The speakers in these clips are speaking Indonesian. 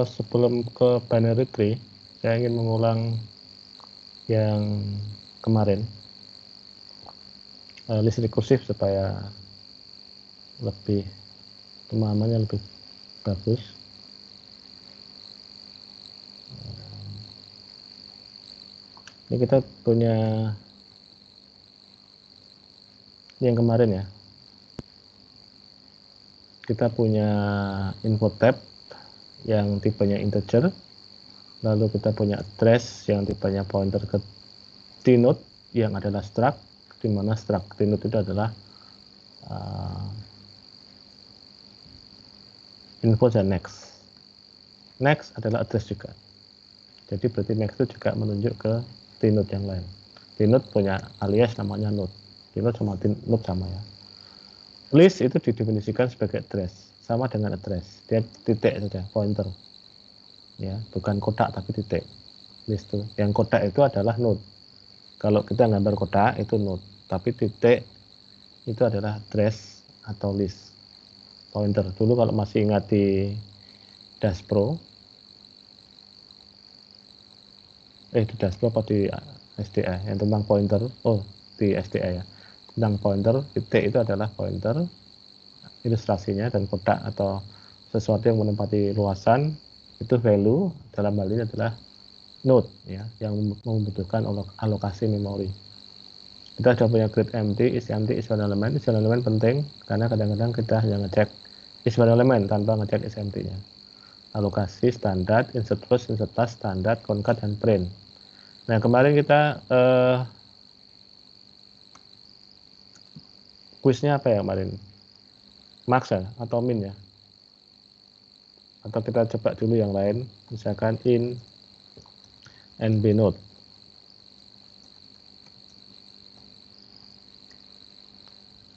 Sebelum ke binary tree, saya ingin mengulang yang kemarin, list rekursif supaya lebih pemahamannya lebih bagus. Ini kita punya yang kemarin ya. Kita punya info tab yang tipenya integer, lalu kita punya address yang tipenya pointer ke dnode yang adalah struct, di mana struct dnode itu adalah info dan next. Next adalah address juga. Jadi berarti next itu juga menunjuk ke dnode yang lain. Dnode punya alias namanya node. Dnode sama node sama ya. List itu didefinisikan sebagai address, sama dengan address. Dia titik saja, pointer. Ya, bukan kotak tapi titik. List itu. Yang kotak itu adalah node. Kalau kita gambar kotak itu node, tapi titik itu adalah address atau list. Pointer. Dulu kalau masih ingat di Dash Pro, di Dash Pro apa di SDA yang tentang pointer, di SDA ya, tentang pointer, titik itu adalah pointer ilustrasinya, dan kotak atau sesuatu yang menempati luasan itu value, dalam hal ini adalah node ya, yang membutuhkan alokasi memori. Kita sudah punya grid empty, is empty, is one element. Is one element penting karena kadang-kadang kita hanya ngecek is one element tanpa ngecek is empty-nya. Alokasi, standar, insert first, insert last, standar, concat, dan print. Nah, kemarin kita kuisnya apa ya kemarin? Max ya, atau min ya? Atau kita coba dulu yang lain, misalkan in nb node.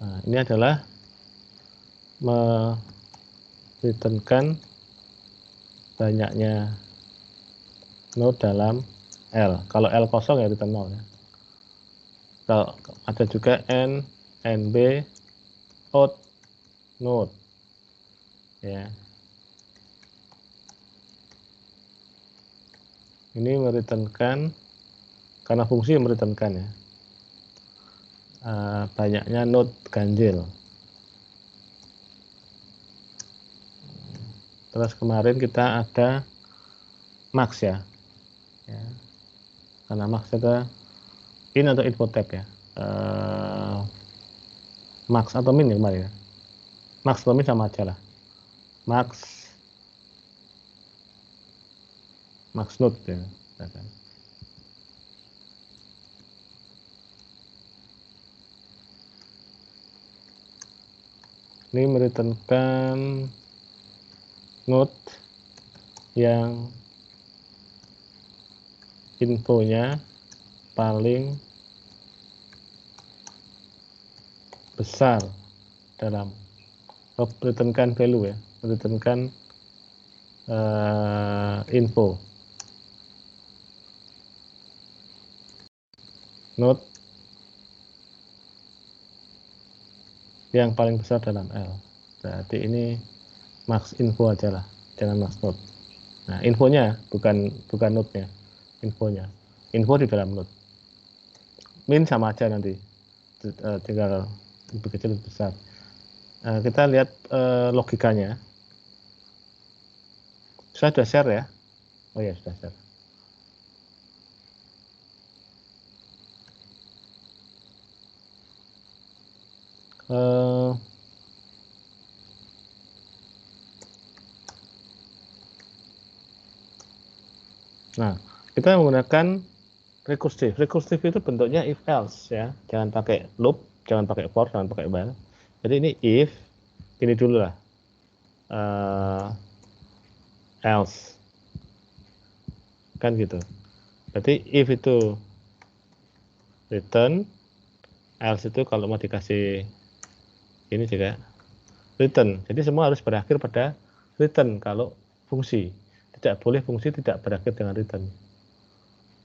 Nah, ini adalah mereturnkan banyaknya node dalam L. Kalau L kosong ya return 0 ya. Kalau ada juga nb out node ya. Ini mereturnkan karena fungsi mereturnkan ya. Banyaknya node ganjil. Terus kemarin kita ada max ya. Karena max ada in atau info tab ya. Max atau min ya kemarin ya. Max atau min sama aja lah. Max node ya. Ini mereturnkan node yang infonya paling besar dalam mereturnkan value ya, mereturnkan info node yang paling besar dalam L. Berarti ini max info aja lah, jangan max node. Nah, infonya bukan node-nya, infonya. Info di dalam node. Min sama aja nanti, tinggal lebih kecil lebih besar. Kita lihat logikanya. Saya sudah share ya. Oh ya, sudah share. Nah, kita menggunakan rekursif. Rekursif itu bentuknya if else ya. Jangan pakai loop, jangan pakai for, jangan pakai while. Jadi ini if, ini dulu lah. Else. Kan gitu. Berarti if itu return, else itu kalau mau dikasih ini juga return. Jadi semua harus berakhir pada return kalau fungsi. Tidak boleh fungsi tidak berakhir dengan return.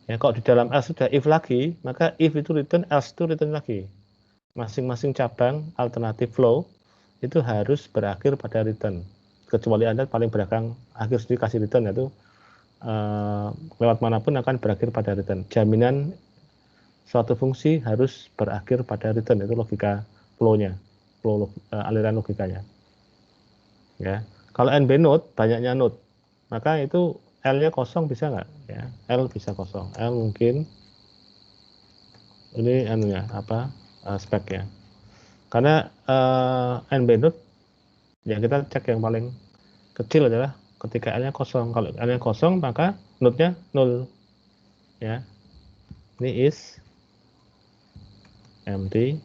Ya, kalau di dalam else sudah if lagi, maka if itu return, else itu return lagi. Masing-masing cabang alternatif flow itu harus berakhir pada return. kecuali Anda paling belakang akhir sendiri kasih return, yaitu lewat manapun akan berakhir pada return. Jaminan suatu fungsi harus berakhir pada return, itu logika flow-nya, aliran logikanya. Ya, kalau NB node, banyaknya node, maka itu L-nya kosong bisa nggak? Ya, L bisa kosong. L mungkin ini anunya apa? Speknya. Karena NB node, ya kita cek yang paling kecil adalah ketika L-nya kosong. Kalau L-nya kosong, maka node-nya 0. Ya, ini is empty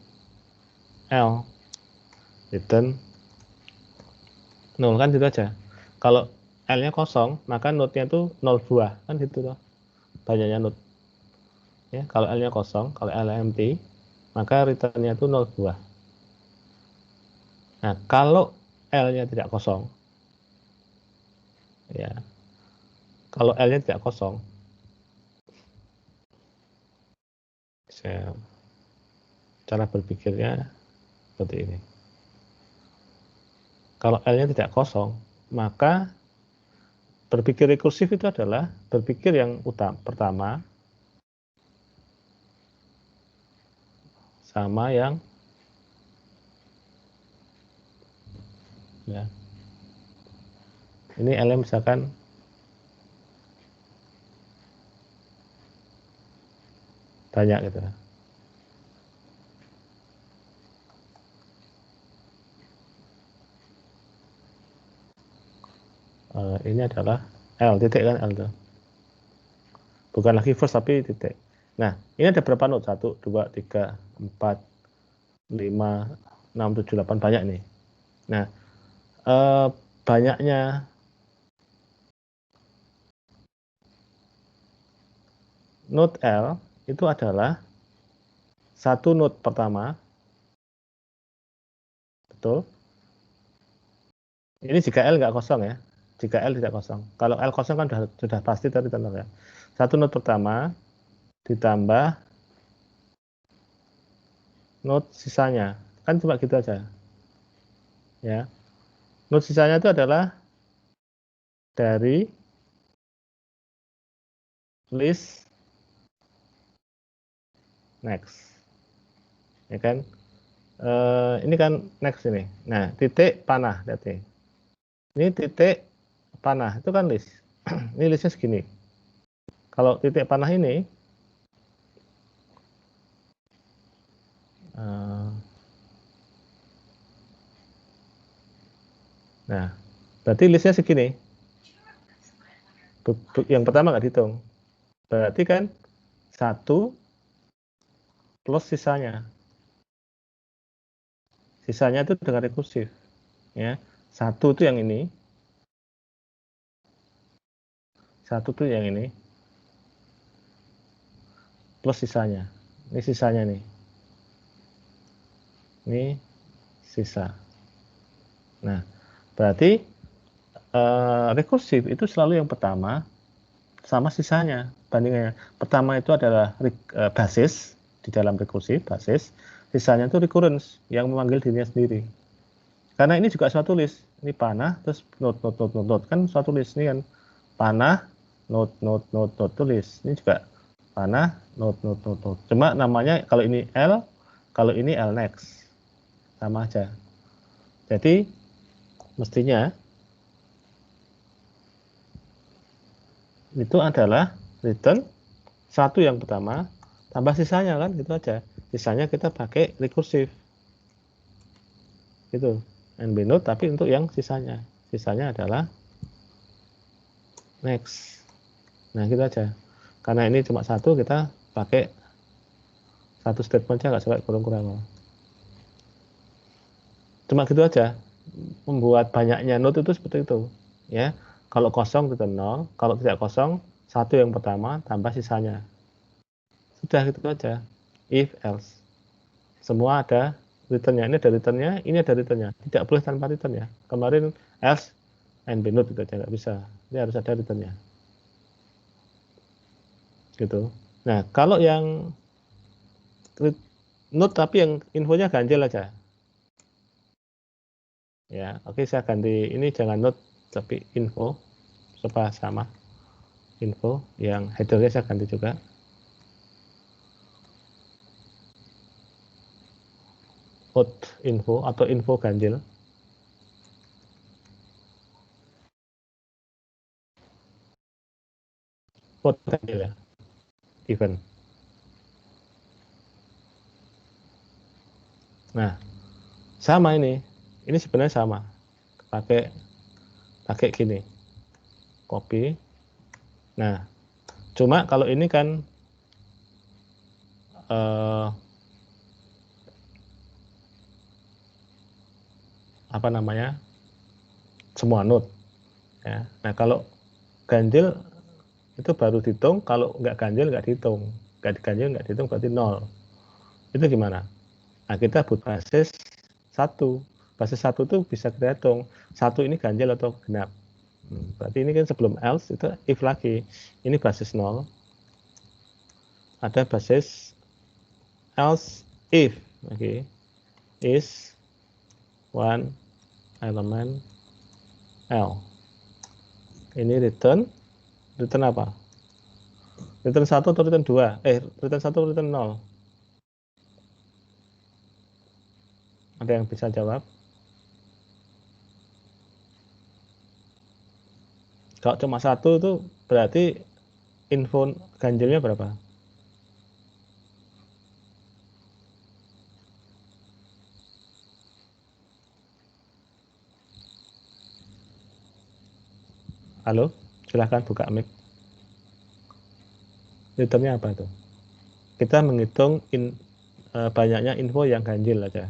L, return 0, kan gitu aja. Kalau L-nya kosong, maka node-nya itu 0 buah, kan gitu loh. Banyaknya node. Ya, kalau L-nya kosong, kalau L-nya empty, maka return-nya itu 0 buah. Nah, kalau L-nya tidak kosong, ya, kalau L-nya tidak kosong, cara berpikirnya seperti ini. Kalau L-nya tidak kosong, maka berpikir rekursif itu adalah berpikir yang pertama sama yang ya. Ini L misalkan banyak gitu. Ini adalah L, titik kan L tuh. Bukan lagi first tapi titik. Nah, ini ada berapa node? 1, 2, 3, 4, 5, 6, 7, 8, banyak nih. Nah, banyaknya node L itu adalah satu node pertama, betul. Ini jika L nggak kosong ya, jika L tidak kosong. Kalau L kosong kan sudah pasti tadi tenor ya. Satu node pertama ditambah node sisanya, kan cuma gitu aja. Ya, node sisanya itu adalah dari list next, ya kan? Ini kan next ini. Nah, titik panah berarti. Ini titik panah itu kan list. Ini listnya segini. Kalau titik panah ini, nah, berarti listnya segini. Yang pertama nggak dihitung. Berarti kan 1 plus sisanya. Sisanya itu dengan rekursif. Ya, 1 itu yang ini. 1 itu yang ini. Plus sisanya. Ini sisanya nih. Ini sisa. Nah, berarti rekursif itu selalu yang pertama sama sisanya bandingannya. Pertama itu adalah basis di dalam rekursif, basis. Sisanya itu recurrence yang memanggil dirinya sendiri. Karena ini juga suatu list. Ini panah terus node kan suatu list ini kan panah node tulis. Ini juga panah node. Cuma namanya kalau ini L, kalau ini L next. Sama aja. Jadi mestinya itu adalah return 1 yang pertama tambah sisanya kan gitu aja. Sisanya kita pakai rekursif. Gitu. NB node tapi untuk yang sisanya. Sisanya adalah next. Nah, gitu aja. Karena ini cuma 1 kita pakai 1 statement aja nggak sampai kurang-kurang. Cuma gitu aja. Membuat banyaknya node itu seperti itu. Ya. Kalau kosong return 0, kalau tidak kosong 1 yang pertama tambah sisanya. Sudah gitu aja. If else. Semua ada returnnya. Ini ada returnnya, ini ada returnnya. Tidak boleh tanpa return ya. Kemarin else and be node itu aja nggak bisa. Ini harus ada returnnya. Gitu. Nah, kalau yang node tapi yang infonya ganjil aja. Ya, oke, saya ganti ini, jangan note tapi info supaya sama. Info yang headernya saya ganti juga. Out info atau info ganjil. Out ganjil ya, event. Nah, sama ini sebenarnya sama. Pakai gini, copy. Nah, cuma kalau ini kan apa namanya, semua node ya. Nah, kalau ganjil itu baru dihitung, kalau nggak ganjil nggak dihitung, nggak ganjil nggak dihitung berarti nol. Itu gimana? Nah, kita buat basis satu. Basis satu itu bisa kita hitung satu ini ganjil atau genap. Berarti ini kan sebelum else itu if lagi. Ini basis 0. Ada basis else if, oke, is one element L. Ini return apa? Return 1 atau return 2? Return 1 atau return 0? Ada yang bisa jawab? Kalau cuma satu itu berarti info ganjilnya berapa? Halo, silahkan buka mic. Returnnya apa itu? Kita menghitung banyaknya info yang ganjil aja.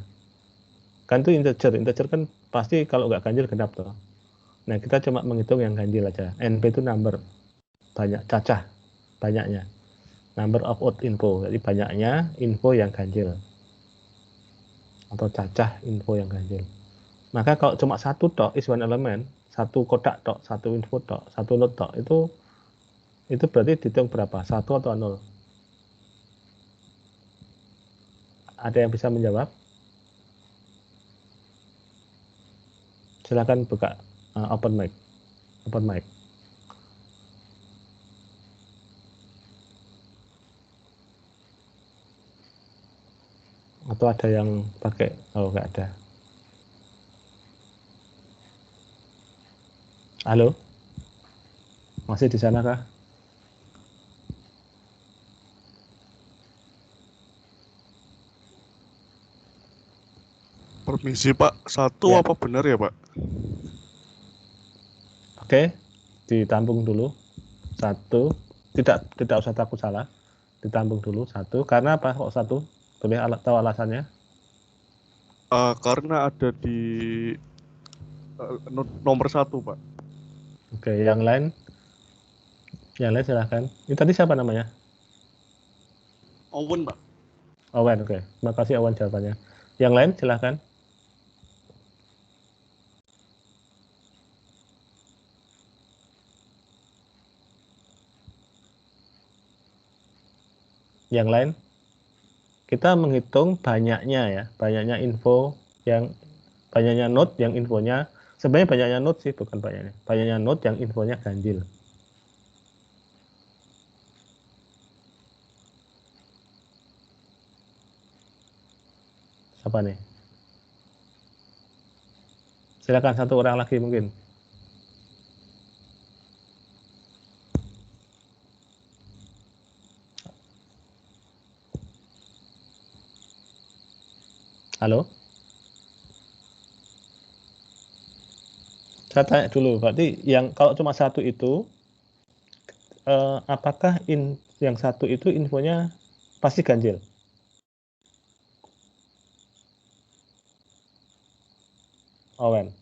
Kan itu integer kan pasti kalau nggak ganjil genap tuh. Nah, kita cuma menghitung yang ganjil aja. NP itu number, banyak, cacah, banyaknya. Number of odd info, jadi banyaknya info yang ganjil. Atau cacah info yang ganjil. Maka kalau cuma satu tok, is one element, satu kotak tok, satu info tok, satu node tok, itu berarti dihitung berapa? Satu atau nol? Ada yang bisa menjawab? Silakan buka open mic. Open mic. Atau ada yang pakai? Oh, nggak ada. Halo? Masih di sana kah? Permisi Pak, satu Ya. apa benar ya Pak? Oke, ditampung dulu. Satu, tidak usah takut salah. Ditampung dulu satu. Karena apa kok satu? Boleh tahu alasannya? Karena ada di nomor satu Pak. Oke, yang lain? Yang lain silahkan. Ini tadi siapa namanya? Owen Pak. Owen, oke. Terima kasih Owen jawabannya. Yang lain silahkan. Yang lain, kita menghitung banyaknya ya, banyaknya info yang banyaknya node yang infonya sebenarnya banyaknya node sih, bukan banyaknya. Banyaknya node yang infonya ganjil. Siapa nih? Silakan satu orang lagi mungkin. Halo? Saya tanya dulu, berarti yang kalau cuma satu itu apakah yang satu itu infonya pasti ganjil? Owen.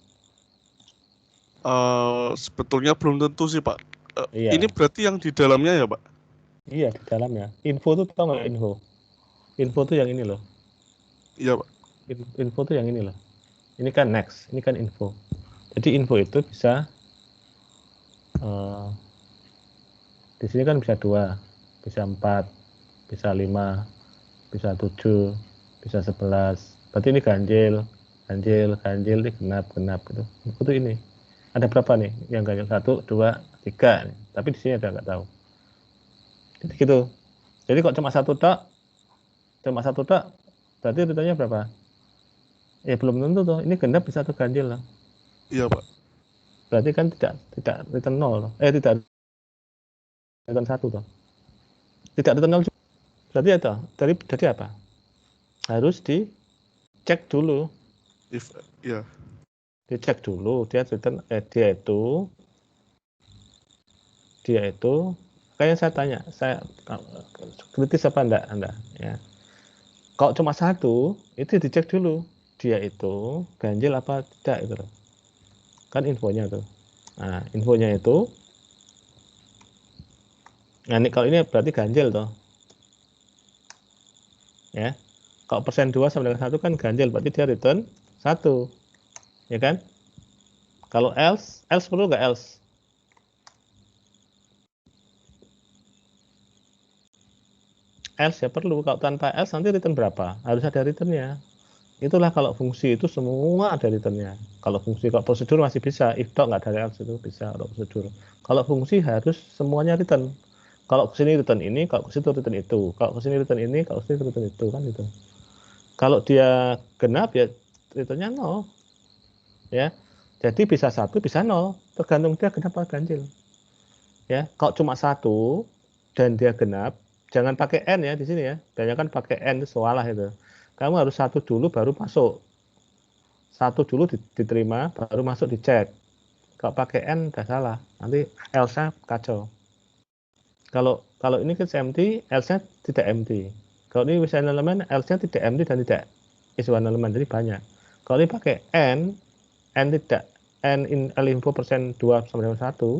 Sebetulnya belum tentu sih Pak. Ini Iya, berarti yang di dalamnya ya Pak? iya di dalamnya. Info tuh tahu nggak info? Info tuh yang ini loh. Iya Pak. Info tuh yang ini loh. Ini kan next, ini kan info. Jadi info itu bisa di sini kan bisa 2, bisa 4, bisa 5, bisa 7, bisa 11. Berarti ini ganjil. ganjil, ini genap gitu. Itu ini. Ada berapa nih yang ganjil? 1, 2, 3. Tapi di sini ada nggak tahu. Jadi gitu. Jadi kok cuma satu tak, berarti ritmenya berapa? Ya belum tentu tuh. Ini genap bisa tuh ganjil lah. Iya, Pak. Berarti kan tidak return 0. Tidak return 1 tuh. Tidak return 0. Berarti itu. Jadi apa? Harus dicek dulu. Ya. Dicek dulu dia return dia itu kayak saya tanya, saya kritis apa enggak Anda ya. Kalau cuma satu, itu dicek dulu dia itu ganjil apa tidak itu loh. Kan infonya tuh. Nah, infonya itu nah, kalau ini berarti ganjil toh. Ya. Kalau persen 2 sama dengan 1 kan ganjil, berarti dia return 1. Ya kan? Kalau else perlu nggak else? Else ya perlu. Kalau tanpa else nanti return berapa? Harus ada returnnya. Itulah kalau fungsi itu semua ada returnnya. Kalau fungsi, kalau prosedur masih bisa, if dot nggak ada else itu bisa kalau prosedur. Kalau fungsi harus semuanya return. Kalau ke sini return ini, kalau ke situ return itu. Kalau ke sini return ini, kalau ke sini return itu kan itu. Kalau dia genap ya returnnya 0. Ya. Jadi bisa 1, bisa 0, tergantung dia genap atau ganjil. Ya, kalau cuma 1 dan dia genap, jangan pakai n ya di sini ya. Banyak kan pakai n itu salah itu. Kamu harus 1 dulu baru masuk. 1 dulu diterima, baru masuk dicek. Kalau pakai n udah salah, nanti else-nya kacau. Kalau ini kan empty, else-nya tidak empty. Kalau ini is one element, else-nya tidak empty dan tidak is one element, jadi banyak. Kalau ini pakai n tidak, n in info persen 2 sama dengan 1,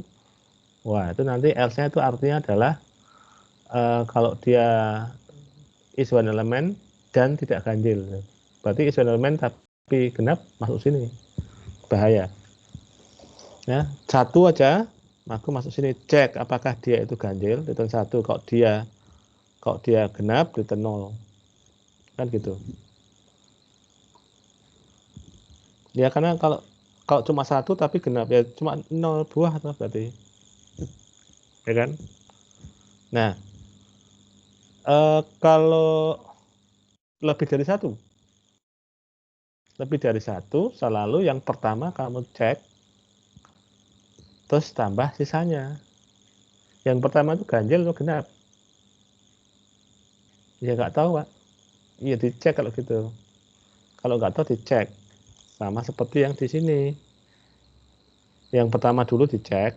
wah itu nanti else-nya itu artinya adalah kalau dia is one element dan tidak ganjil. Berarti is one element tapi genap masuk sini. Bahaya. Ya, 1 aja aku masuk sini cek apakah dia itu ganjil, return 1. Kalau dia genap return 0. Kan gitu. Ya karena kalau cuma 1 tapi genap ya cuma 0 buah atau berarti. Ya kan? Nah, kalau lebih dari 1 selalu yang pertama kamu cek terus tambah sisanya. Yang pertama itu ganjil atau genap? Ya nggak tahu, Pak. Iya dicek kalau gitu. Kalau nggak tahu dicek. Sama seperti yang di sini. Yang pertama dulu dicek.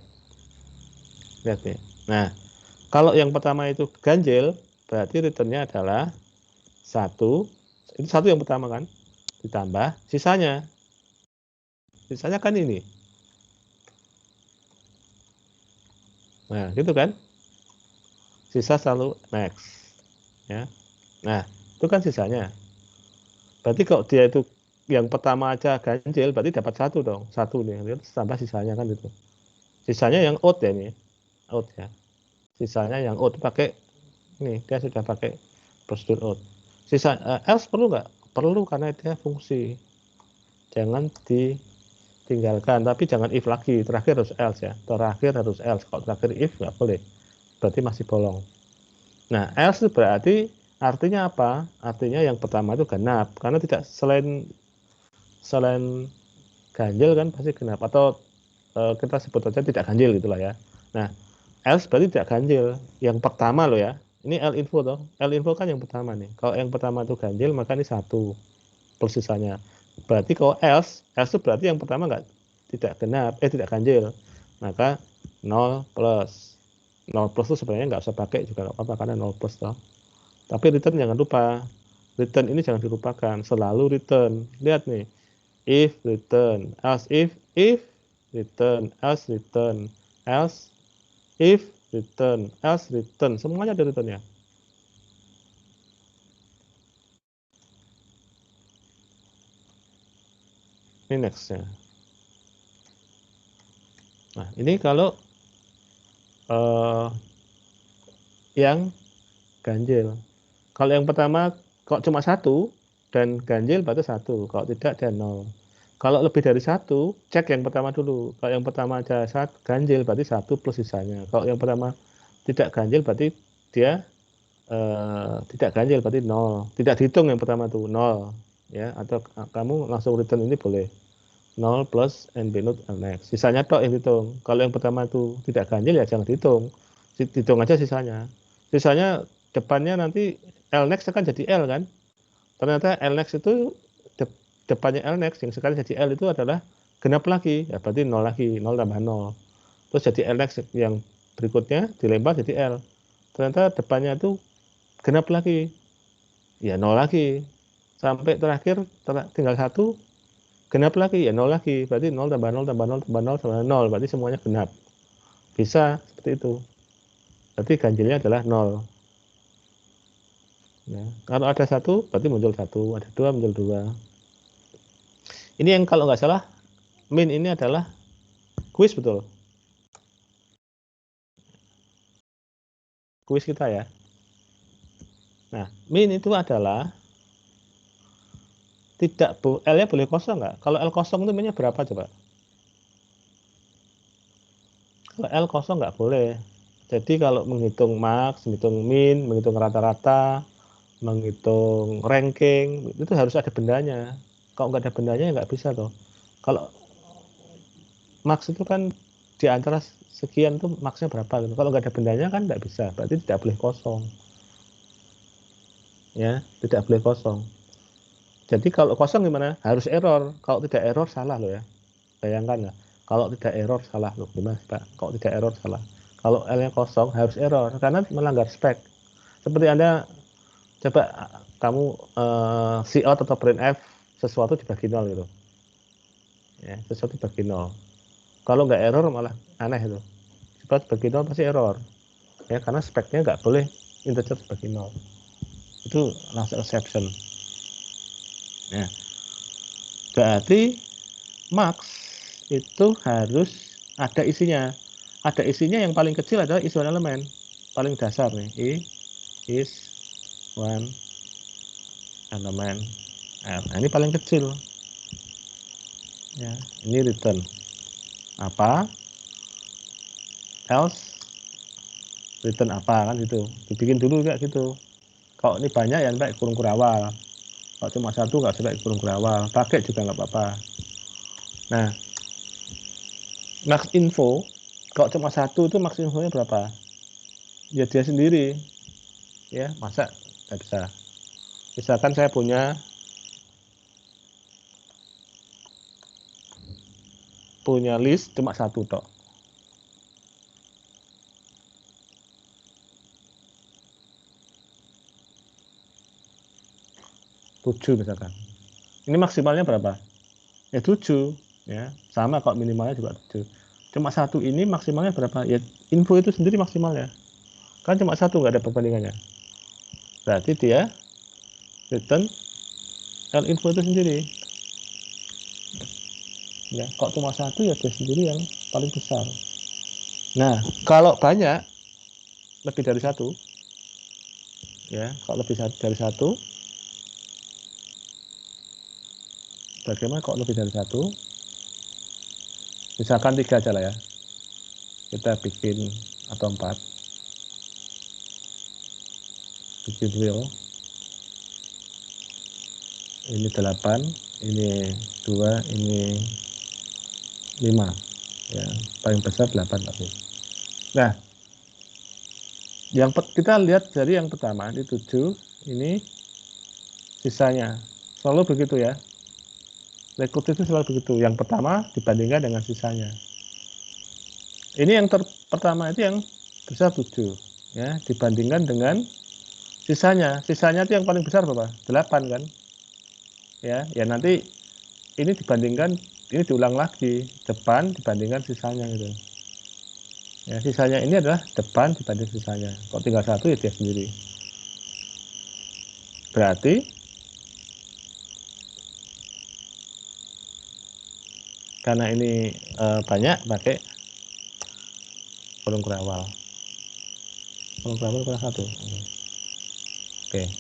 Lihat nih. Nah, kalau yang pertama itu ganjil, berarti returnnya adalah 1. Itu 1 yang pertama kan? Ditambah sisanya. Sisanya kan ini. Nah, gitu kan? Sisa selalu next. Ya. Nah, itu kan sisanya. Berarti kalau dia itu yang pertama aja ganjil, berarti dapat 1 dong. 1 nih, tambah sisanya kan itu. Sisanya yang out ya nih. Out ya. Sisanya yang out pakai nih, dia sudah pakai prosedur out. Sisa else perlu nggak? Perlu karena dia fungsi. Jangan ditinggalkan, tapi jangan if lagi. Terakhir harus else ya. Terakhir harus else. Kalau terakhir if nggak boleh. Berarti masih bolong. Nah, else itu berarti artinya apa? Artinya yang pertama itu genap. Karena tidak selain ganjil kan pasti genap. Atau kita sebut saja tidak ganjil gitulah ya. Nah, else berarti tidak ganjil. Yang pertama loh ya. Ini L info toh. L info kan yang pertama nih. Kalau yang pertama itu ganjil maka ini 1 persisanya. Berarti kalau else itu berarti yang pertama tidak genap, tidak ganjil. Maka 0 plus. 0 plus itu sebenarnya nggak usah pakai juga nggak apa-apa karena 0 plus toh. Tapi return jangan lupa. Return ini jangan dilupakan. Selalu return. Lihat nih. If return, else if return, else return, else if return, else return. Semuanya ada returnnya. Ini nextnya. Nah, ini kalau yang ganjil. Kalau yang pertama kok cuma 1, dan ganjil berarti 1. Kalau tidak dia 0. Kalau lebih dari 1, cek yang pertama dulu. Kalau yang pertama aja ganjil berarti 1 plus sisanya. Kalau yang pertama tidak ganjil berarti dia tidak ganjil berarti 0. Tidak dihitung yang pertama tuh 0 ya, atau kamu langsung return ini boleh. 0 plus NB node next. Sisanya tok yang dihitung. Kalau yang pertama itu tidak ganjil ya jangan dihitung. Hitung aja sisanya. Sisanya depannya nanti L next akan jadi L kan? Ternyata L next itu depannya L next yang sekarang jadi L itu adalah genap lagi. Ya berarti 0 lagi, 0 tambah 0. Terus jadi L next yang berikutnya dilempar jadi L. Ternyata depannya itu genap lagi. Ya 0 lagi. Sampai terakhir tinggal 1 genap lagi, ya 0 lagi. Berarti 0 tambah 0 tambah 0 tambah 0 tambah 0. Berarti semuanya genap. Bisa seperti itu. Berarti ganjilnya adalah 0. Ya. Kalau ada 1, berarti muncul 1. Ada 2, muncul 2. Ini yang kalau nggak salah, min ini adalah kuis betul. Kuis kita ya. Nah, min itu adalah tidak L-nya boleh kosong nggak? Kalau L kosong itu minnya berapa coba? Kalau L kosong nggak boleh. Jadi kalau menghitung max, menghitung min, menghitung rata-rata, menghitung ranking, itu harus ada bendanya. Kalau nggak ada bendanya ya nggak bisa tuh. Kalau max itu kan di antara sekian tuh maxnya berapa gitu. Kalau nggak ada bendanya kan nggak bisa. Berarti tidak boleh kosong. Ya, tidak boleh kosong. Jadi kalau kosong gimana? Harus error. Kalau tidak error salah loh ya. Bayangkan ya. Kalau tidak error salah loh. Gimana Pak? Kalau tidak error salah. Kalau L-nya kosong harus error karena melanggar spek. Seperti Anda coba kamu cout atau printf sesuatu dibagi 0 gitu. Ya, sesuatu dibagi 0. Kalau nggak error malah aneh itu. Coba dibagi 0 pasti error. Ya, karena speknya nggak boleh integer dibagi 0. Itu langsung exception. Ya. Berarti max itu harus ada isinya. Ada isinya yang paling kecil adalah is one element. Paling dasar nih. Is one element. Nah, ini paling kecil. Ya, ini return. Apa? Else return apa kan gitu. Dibikin dulu kayak gitu. Kalau ini banyak ya pakai kurung kurawal. Kalau cuma satu nggak usah pakai kurung kurawal. Pakai juga nggak apa-apa. Nah, max info kalau cuma satu itu max infonya berapa? Ya dia sendiri. Ya, masa nggak bisa. Misalkan saya punya list cuma satu tok. Tujuh misalkan. Ini maksimalnya berapa? Ya 7. Ya, sama kalau minimalnya juga 7. Cuma satu ini maksimalnya berapa? Ya info itu sendiri maksimalnya. Kan cuma satu nggak ada perbandingannya. Berarti dia return L info itu sendiri. Ya, kalau cuma satu ya dia sendiri yang paling besar. Nah, kalau banyak lebih dari satu, ya, kalau lebih dari satu, bagaimana kalau lebih dari satu? Misalkan 3 aja lah ya. Kita bikin atau 4, bikin real. Ini 8, ini 2, ini 5. Ya, paling besar 8 tapi. Nah, yang kita lihat dari yang pertama ini 7, ini sisanya. Selalu begitu ya. Rekrut itu selalu begitu. Yang pertama dibandingkan dengan sisanya. Ini yang pertama itu yang besar 7 ya, dibandingkan dengan sisanya. Sisanya itu yang paling besar berapa? 8 kan? Ya, ya nanti ini dibandingkan, ini diulang lagi, depan dibandingkan sisanya gitu. Ya, sisanya ini adalah depan dibanding sisanya. Kalau tinggal satu ya dia sendiri. Berarti karena ini banyak pakai kurung kurawal. Kurung kurawal kurang satu. Oke.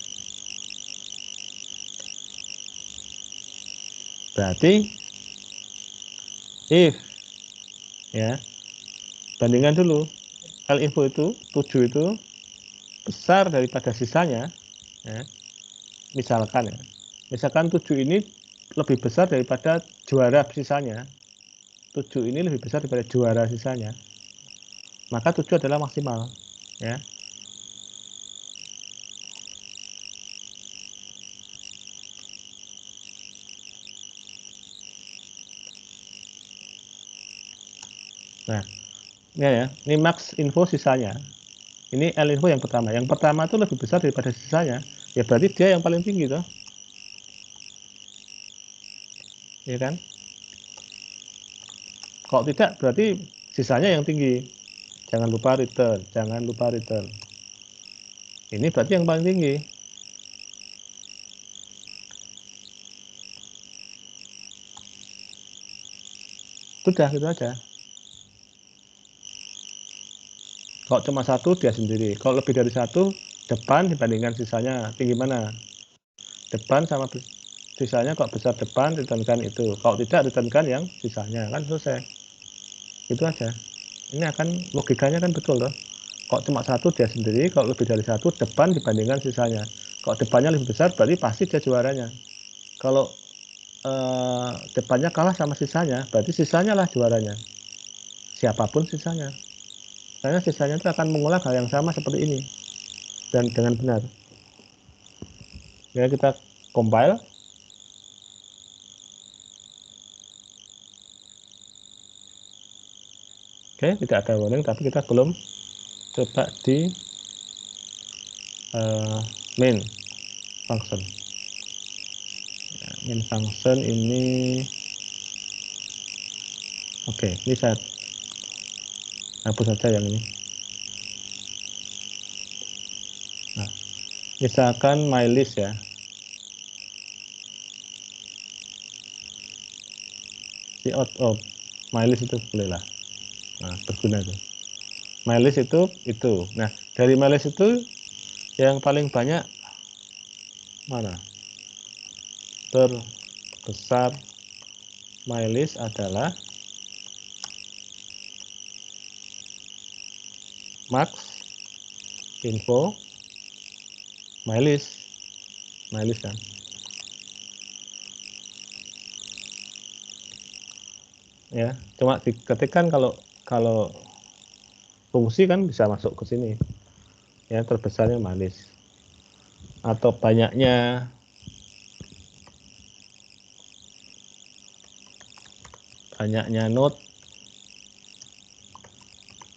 Berarti if ya, bandingkan dulu L info itu 7 itu besar daripada sisanya ya. Misalkan 7 ini lebih besar daripada juara sisanya. 7 ini lebih besar daripada juara sisanya. Maka 7 adalah maksimal ya. Nah, ya, ini max info sisanya. Ini L info yang pertama. Yang pertama itu lebih besar daripada sisanya. Ya berarti dia yang paling tinggi toh. Ya kan? Kalau tidak berarti sisanya yang tinggi. Jangan lupa return, jangan lupa return. Ini berarti yang paling tinggi. Sudah gitu aja. Kalau cuma satu dia sendiri. Kalau lebih dari satu, depan dibandingkan sisanya tinggi mana? Depan sama sisanya kok besar depan, returnkan itu. Kalau tidak, returnkan yang sisanya. Kan selesai. Itu aja. Ini akan logikanya kan betul loh. Kalau cuma satu dia sendiri, kalau lebih dari satu depan dibandingkan sisanya. Kalau depannya lebih besar berarti pasti dia juaranya. Kalau depannya kalah sama sisanya, berarti sisanya lah juaranya. Siapapun sisanya. Karena sisanya itu akan mengulang hal yang sama seperti ini. Dan dengan benar. Ya, kita compile. Oke, tidak ada warning, tapi kita belum coba di main function. Main function ini, oke, ini saya hapus saja yang ini. Nah, misalkan my list ya. Si out of my list itu boleh lah. Nah, berguna itu. My list itu. Nah, dari my list itu yang paling banyak mana? Terbesar my list adalah max info my list kan. Ya, cuma diketikkan kalau fungsi kan bisa masuk ke sini. Ya, terbesarnya my list. Atau banyaknya node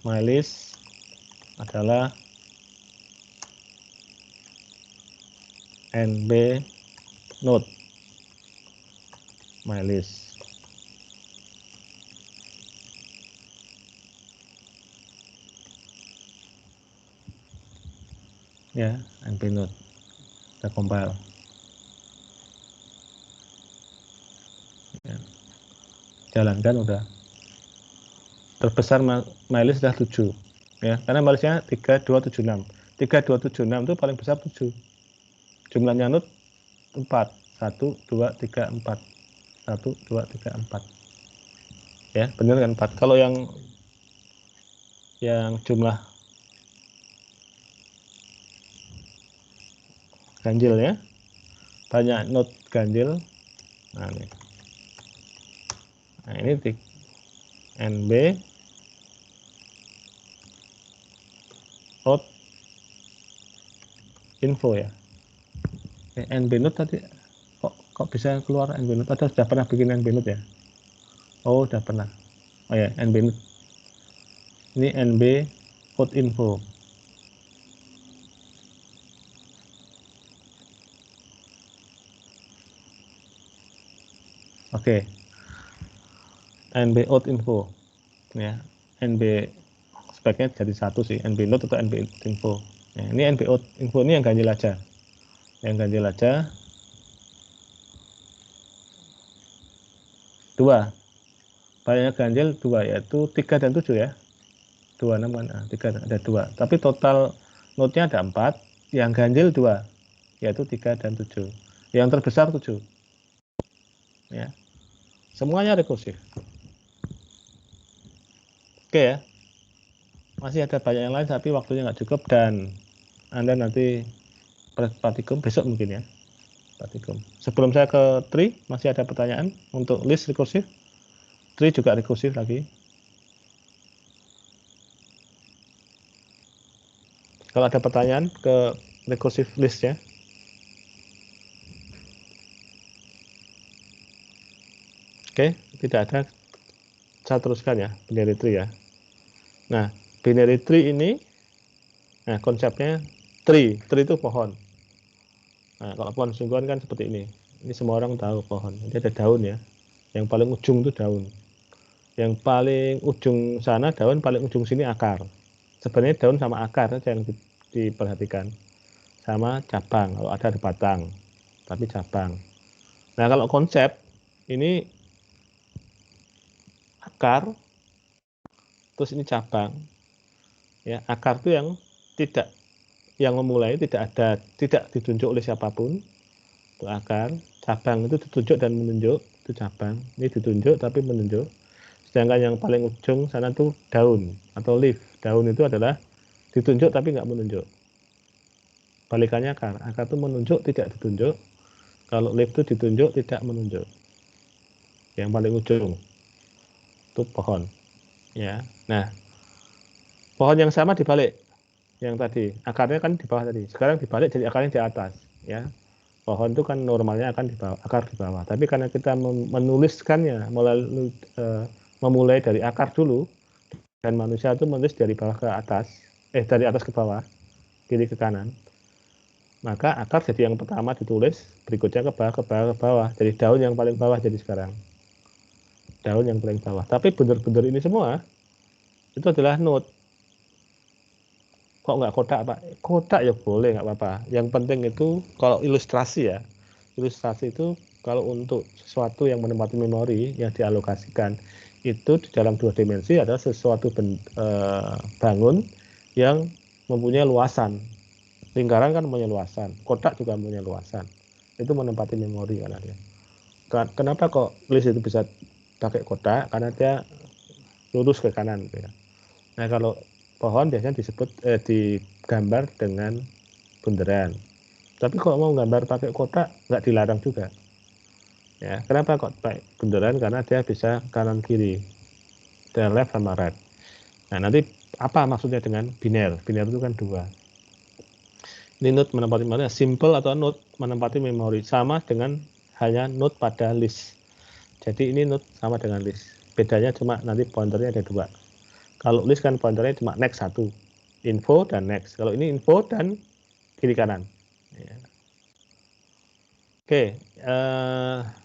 my list adalah nb node my list. Ya, nb node. Kita compile. Ya. Jalankan udah. Terbesar my list sudah 7. Ya, karena my listnya 3276. 3276 itu paling besar 7. Jumlahnya node 4. 1, 2, 3, 4. 1, 2, 3, 4. Ya, benar kan 4. Kalau yang jumlah ganjil ya, banyak node ganjil. Nah, ini nb out info ya. nb node tadi kok bisa keluar nb node? Atau sudah pernah bikin nb node ya? Oh, sudah pernah. Oh ya, nb node. Ini nb out info. Oke. nb out info. Ya, nb speknya jadi satu sih, nb node atau nb info. Ya, ini nb out info ini yang ganjil aja. Yang ganjil aja 2. Banyak ganjil 2, yaitu 3 dan 7 ya. 26 kan, 3 ada 2. Tapi total node-nya ada 4, yang ganjil 2, yaitu 3 dan 7. Yang terbesar 7. Ya. Semuanya rekursif. Oke ya. Masih ada banyak yang lain tapi waktunya nggak cukup dan Anda nanti praktikum besok mungkin ya. Praktikum. Sebelum saya ke tree, masih ada pertanyaan untuk list rekursif? Tree juga rekursif lagi. Kalau ada pertanyaan ke rekursif list ya. Oke, tidak ada. Saya teruskan ya, binary tree ya. Nah, binary tree ini, nah konsepnya tree itu pohon. Nah, kalau pohon sungguhan kan seperti ini. Ini semua orang tahu pohon. Ini ada daun ya. Yang paling ujung itu daun. Yang paling ujung sana daun, paling ujung sini akar. Sebenarnya daun sama akar saja yang diperhatikan. Sama cabang, kalau ada batang. Tapi cabang. Nah, kalau konsep ini akar, terus ini cabang. Ya, akar itu yang memulai tidak ditunjuk oleh siapapun. Itu akar, cabang itu ditunjuk dan menunjuk, itu cabang. Ini ditunjuk tapi menunjuk. Sedangkan yang paling ujung sana tuh daun atau leaf. Daun itu adalah ditunjuk tapi nggak menunjuk. Balikannya akar. Akar itu menunjuk tidak ditunjuk. Kalau leaf itu ditunjuk tidak menunjuk. Yang paling ujung itu pohon. Ya. Nah, pohon yang sama dibalik. Yang tadi akarnya kan di bawah tadi. Sekarang dibalik jadi akarnya di atas. Ya. Pohon itu kan normalnya akan di bawah, akar di bawah. Tapi karena kita menuliskannya melalui memulai dari akar dulu dan manusia itu menulis dari bawah ke atas, dari atas ke bawah, kiri ke kanan. Maka akar jadi yang pertama ditulis, berikutnya ke bawah, ke bawah, ke bawah. Jadi daun yang paling bawah jadi sekarang. Daun yang paling bawah. Tapi benar-benar ini semua itu adalah node. Kok nggak kotak, Pak? Kotak ya boleh, nggak apa-apa. Yang penting itu kalau ilustrasi ya. Ilustrasi itu kalau untuk sesuatu yang menempati memori yang dialokasikan itu di dalam 2 dimensi adalah sesuatu bangun yang mempunyai luasan. Lingkaran kan mempunyai luasan, kotak juga mempunyai luasan. Itu menempati memori kan dia. Kenapa kok list itu bisa pakai kotak? Karena dia lurus ke kanan. Ya. Nah kalau pohon biasanya digambar dengan bunderan. Tapi kalau mau gambar pakai kotak nggak dilarang juga. Ya, kenapa kok pakai bunderan? Karena dia bisa kanan kiri, ada left sama right. Nah nanti apa maksudnya dengan biner? Biner itu kan 2. Ini node menempati memori, simple atau node menempati memori sama dengan hanya node pada list. Jadi ini node sama dengan list. Bedanya cuma nanti pointernya ada 2. Kalau list kan pointernya cuma next 1, info dan next. Kalau ini info dan kiri kanan. Ya. Oke,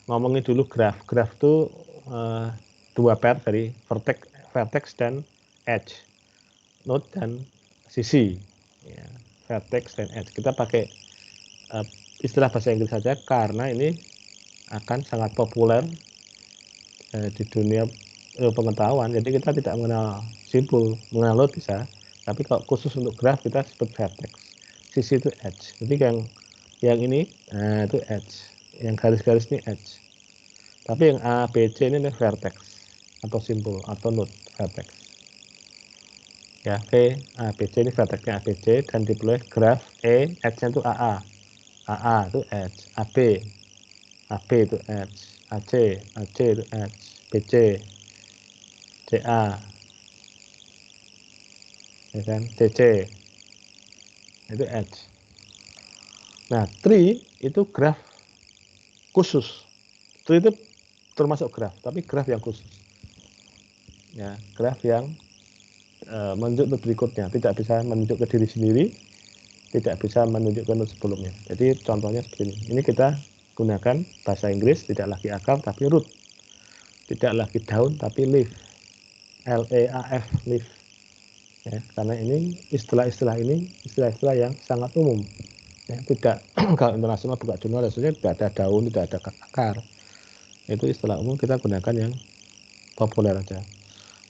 ngomongin dulu graf. Graf itu 2 pair dari vertex dan edge, node dan sisi. Ya, vertex dan edge. Kita pakai istilah bahasa Inggris saja karena ini akan sangat populer di dunia pengetahuan. Jadi kita tidak mengenal simpul, mengenal node bisa, tapi kalau khusus untuk graf kita sebut vertex. Sisi itu edge. Jadi yang ini itu edge. Yang garis-garis ini edge. Tapi yang A, B, C ini vertex atau simpul atau node vertex. Ya, V, A, B, C ini vertexnya A, B, C dan dipilih graf E, edge-nya itu AA. AA itu edge, AB itu edge, AC itu edge, BC, CA, ya kan, DC itu edge. Nah, tree itu graf khusus. Tree itu termasuk graf, tapi graf yang khusus. Ya, graf yang menunjuk ke berikutnya, tidak bisa menunjuk ke diri sendiri, tidak bisa menunjuk ke node sebelumnya. Jadi contohnya seperti ini. Ini kita gunakan bahasa Inggris, tidak lagi akar tapi root, tidak lagi daun tapi leaf, LEAF, leaf. Ya, karena ini istilah-istilah yang sangat umum. Ya, tidak kalau internasional buka jurnal hasilnya tidak ada daun, tidak ada akar. Itu istilah umum kita gunakan yang populer aja.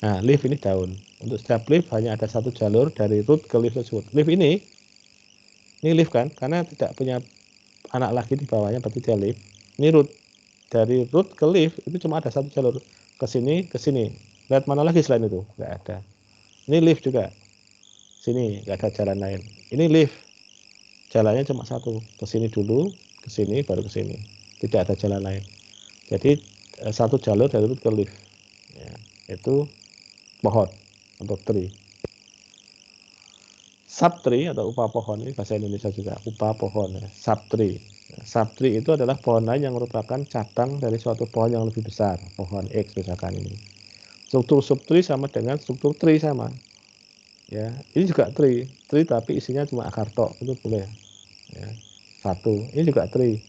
Nah, leaf ini daun. Untuk setiap leaf hanya ada satu jalur dari root ke leaf tersebut. Leaf ini leaf kan, karena tidak punya anak lagi di bawahnya, berarti dia leaf. Ini root. dari root ke leaf itu cuma ada satu jalur, ke sini ke sini. Lihat mana lagi selain itu? Nggak ada. Ini leaf juga, sini nggak ada jalan lain. Ini leaf, jalannya cuma satu, ke sini dulu, ke sini baru ke sini, tidak ada jalan lain. Jadi satu jalur dari root ke leaf, ya, itu pohon atau tree. Subtree atau upah pohon, ini bahasa Indonesia juga, upah pohon, ya. Subtree. Subtree itu adalah pohon lain yang merupakan cabang dari suatu pohon yang lebih besar, pohon X misalkan ini. Struktur subtree sama dengan struktur tree sama. Ya, ini juga tree tapi isinya cuma akar tok, itu boleh. Ya, satu. Ini juga tree.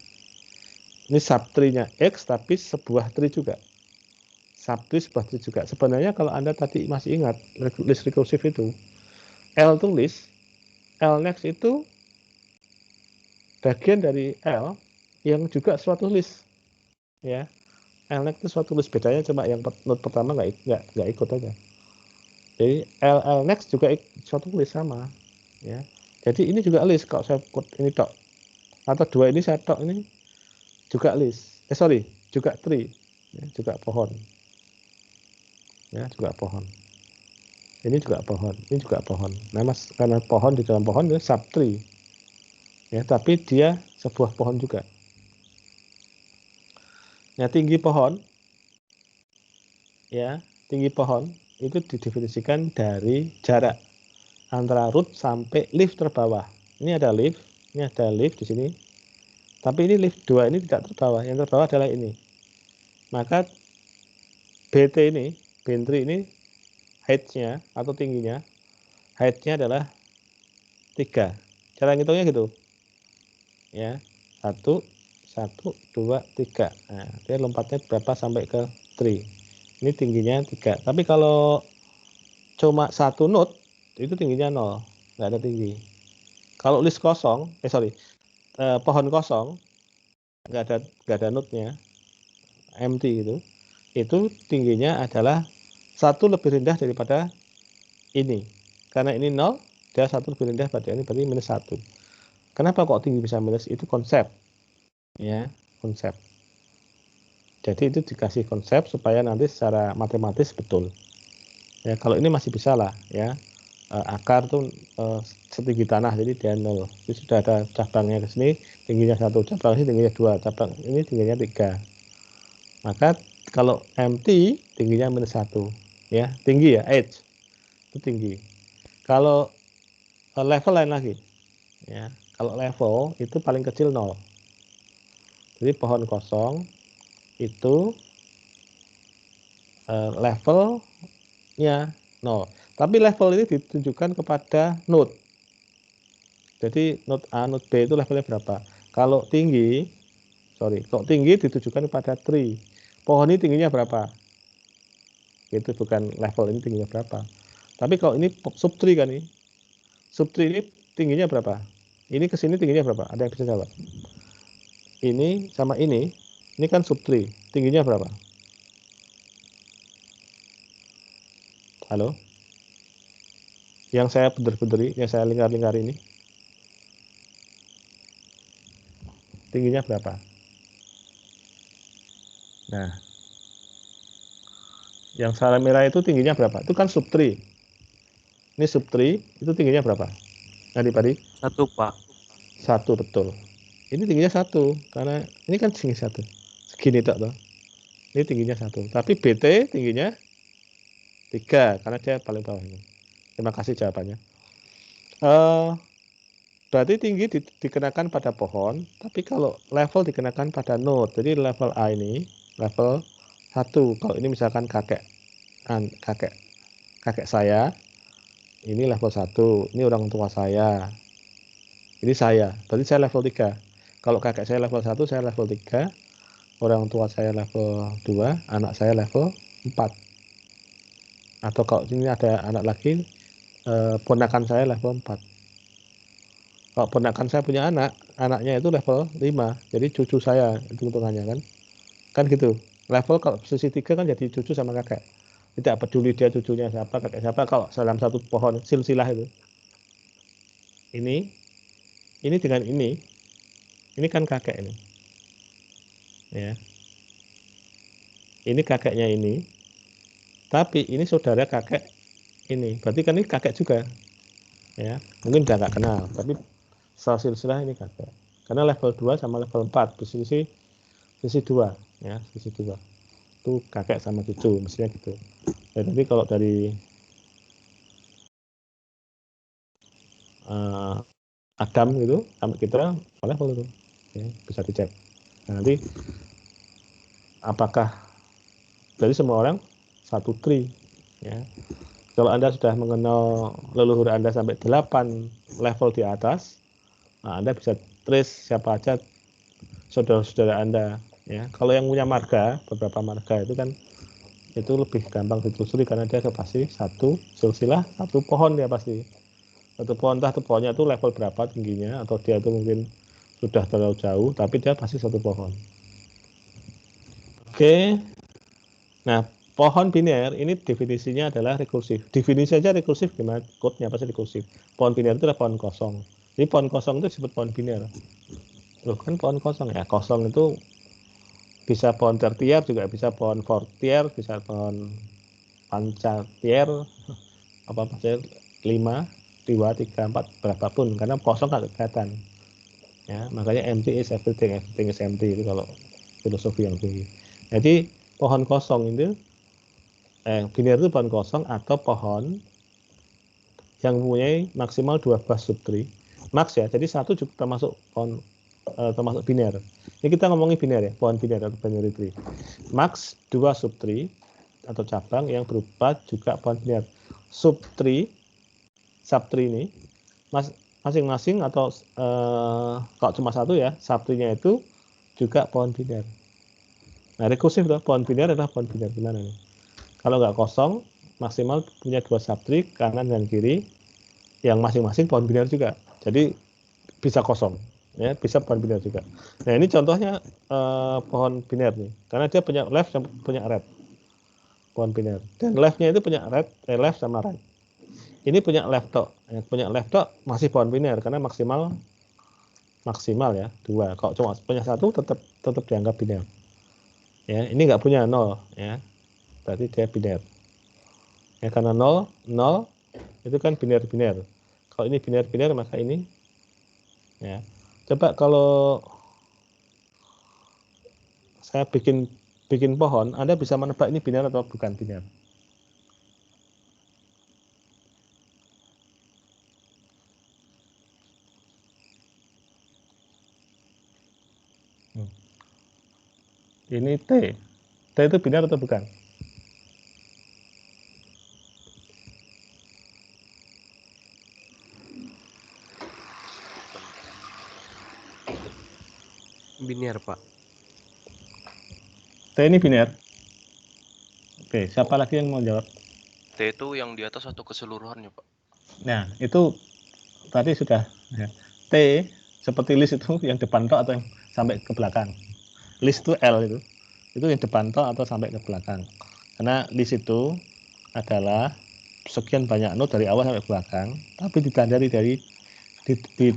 Ini subtree-nya X tapi sebuah tree juga. Subtree sebuah tree juga. Sebenarnya kalau Anda tadi masih ingat list recursive itu, L itu list, L next itu bagian dari L yang juga suatu list, ya. L next itu suatu list, bedanya cuma yang node pertama nggak ikut aja. Jadi L next juga suatu list sama, ya. Jadi ini juga list kalau saya ikut ini tok, atau dua ini saya tok ini juga list. Juga tree, ya, juga pohon, ya, juga pohon. Ini juga pohon, ini juga pohon. Nah, karena pohon di dalam pohon itu subtree, ya, tapi dia sebuah pohon juga. Nah, tinggi pohon, ya, tinggi pohon itu didefinisikan dari jarak antara root sampai leaf terbawah. Ini ada leaf di sini. Tapi ini leaf 2 ini tidak terbawah, yang terbawah adalah ini. Maka BT ini, bentri ini height-nya atau tingginya, height-nya adalah 3. Cara ngitungnya gitu. Ya, 1, 2, 3. Nah, dia lompatnya berapa sampai ke tree. Ini tingginya 3. Tapi kalau cuma satu node, itu tingginya 0. Nggak ada tinggi. Kalau list kosong, pohon kosong, nggak ada node-nya, empty gitu, itu tingginya adalah satu lebih rendah daripada ini. Karena ini 0, dia satu lebih rendah pada ini, berarti minus 1. Kenapa kok tinggi bisa minus? Itu konsep, ya, konsep. Jadi itu dikasih konsep supaya nanti secara matematis betul. Ya, kalau ini masih bisa lah, ya. Akar tuh setinggi tanah, jadi dia 0. Jadi sudah ada cabangnya ke sini, tingginya 1, cabang ini tingginya 2, cabang ini tingginya 3. Maka kalau empty tingginya minus 1, ya, tinggi ya, edge itu tinggi. Kalau level lain lagi, ya, kalau level itu paling kecil 0. Jadi pohon kosong itu levelnya 0. Tapi level ini ditunjukkan kepada node. Jadi node A, node B itu levelnya berapa. Kalau tinggi ditujukan kepada tree. Pohon ini tingginya berapa? Itu bukan level ini tingginya berapa. Tapi kalau ini subtree kan ini. Subtree ini tingginya berapa? Ini ke sini tingginya berapa? Ada yang bisa jawab? Ini sama ini kan subtree. Tingginya berapa? Halo? Yang saya bener-beneri, yang saya lingkar-lingkar ini. Tingginya berapa? Nah, yang sarah merah itu tingginya berapa? Itu kan subtree. Ini subtree, itu tingginya berapa? Adik-adik? 1, Pak. 1, betul. Ini tingginya 1, karena ini kan tinggi 1. Segini tak toh. Ini tingginya 1. Tapi BT tingginya 3, karena dia paling bawah ini. Terima kasih jawabannya. Berarti tinggi dikenakan pada pohon, tapi kalau level dikenakan pada node. Jadi level A ini level 1. Kalau ini misalkan kakek saya, ini level 1. Ini orang tua saya. Ini saya. Berarti saya level 3. Kalau kakek saya level 1, saya level 3. Orang tua saya level 2, anak saya level 4. Atau kalau ini ada anak lagi, ponakan saya level 4. Kalau ponakan saya punya anaknya itu level 5. Jadi cucu saya itu hitungannya kan. Kan gitu. Level kalau posisi 3 kan jadi cucu sama kakek. Tidak peduli dia cucunya siapa, kakek siapa, kalau dalam satu pohon silsilah itu. Ini dengan ini kan kakek ini. Ya. ini kakeknya ini, tapi ini saudara kakek ini, berarti kan ini kakek juga, ya. Mungkin udah nggak kenal, tapi silsilah ini kakek. Karena level 2 sama level 4 sisi 2, ya, sisi 2. Itu kakek sama cucu, mestinya gitu. Ya, tapi kalau dari Adam gitu sampai kita level itu, ya, bisa dicek. Nah, nanti apakah dari semua orang satu tri, ya. Kalau Anda sudah mengenal leluhur Anda sampai 8 level di atas, nah Anda bisa trace siapa aja saudara-saudara Anda, ya. Kalau yang punya marga, beberapa marga itu kan itu lebih gampang ditelusuri karena dia pasti satu silsilah, satu pohon dia pasti. Satu pohon, entah itu pohonnya itu level berapa tingginya, atau dia itu mungkin sudah terlalu jauh, tapi dia pasti satu pohon. Oke, nah pohon biner ini definisinya adalah rekursif. Definisi aja rekursif gimana? Code-nya pasti rekursif. Pohon biner itu adalah pohon kosong. Jadi pohon kosong itu disebut pohon biner. Loh kan pohon kosong ya, kosong itu bisa pohon tertier, juga bisa pohon fortier, bisa pohon pancatier, apa saja 5, 2, 3, 4, berapapun, karena kosong nggak kelihatan. Ya, makanya empty is everything, everything is empty itu kalau filosofi yang tinggi. Jadi pohon kosong itu biner itu pohon kosong atau pohon yang mempunyai maksimal 2 buah subtree max, ya. Jadi satu juga termasuk pohon termasuk biner. Ini kita ngomongin biner, ya, pohon biner atau binary tree. Max 2 subtree atau cabang yang berupa juga pohon biner. Subtree ini masing-masing atau kalau cuma satu, ya, subtree-nya itu juga pohon biner. Nah, rekursif tuh, pohon biner adalah pohon biner gimana nih? Kalau nggak kosong, maksimal punya 2 subtree kanan dan kiri, yang masing-masing pohon biner juga. Jadi bisa kosong, ya, bisa pohon biner juga. Nah, ini contohnya pohon biner nih, karena dia punya left dan punya right, pohon biner. Dan left-nya itu punya left sama right. Ini punya left tok, punya left tok masih pohon biner karena maksimal ya 2. Kalau cuma punya satu tetap dianggap biner. Ya, ini nggak punya 0, ya, berarti dia biner. Ya, karena 0 itu kan biner. Kalau ini biner maka ini, ya. Coba kalau saya bikin pohon, Anda bisa menebak ini biner atau bukan biner. Ini T. T itu biner atau bukan? Biner, Pak. T ini biner. Oke, siapa lagi yang mau jawab? T itu yang di atas atau keseluruhannya, Pak? Nah, itu tadi sudah, ya. T seperti list itu yang depan tok atau yang sampai ke belakang. List itu L itu yang depan tok atau sampai ke belakang. Karena list itu adalah sekian banyak node dari awal sampai belakang, tapi ditandai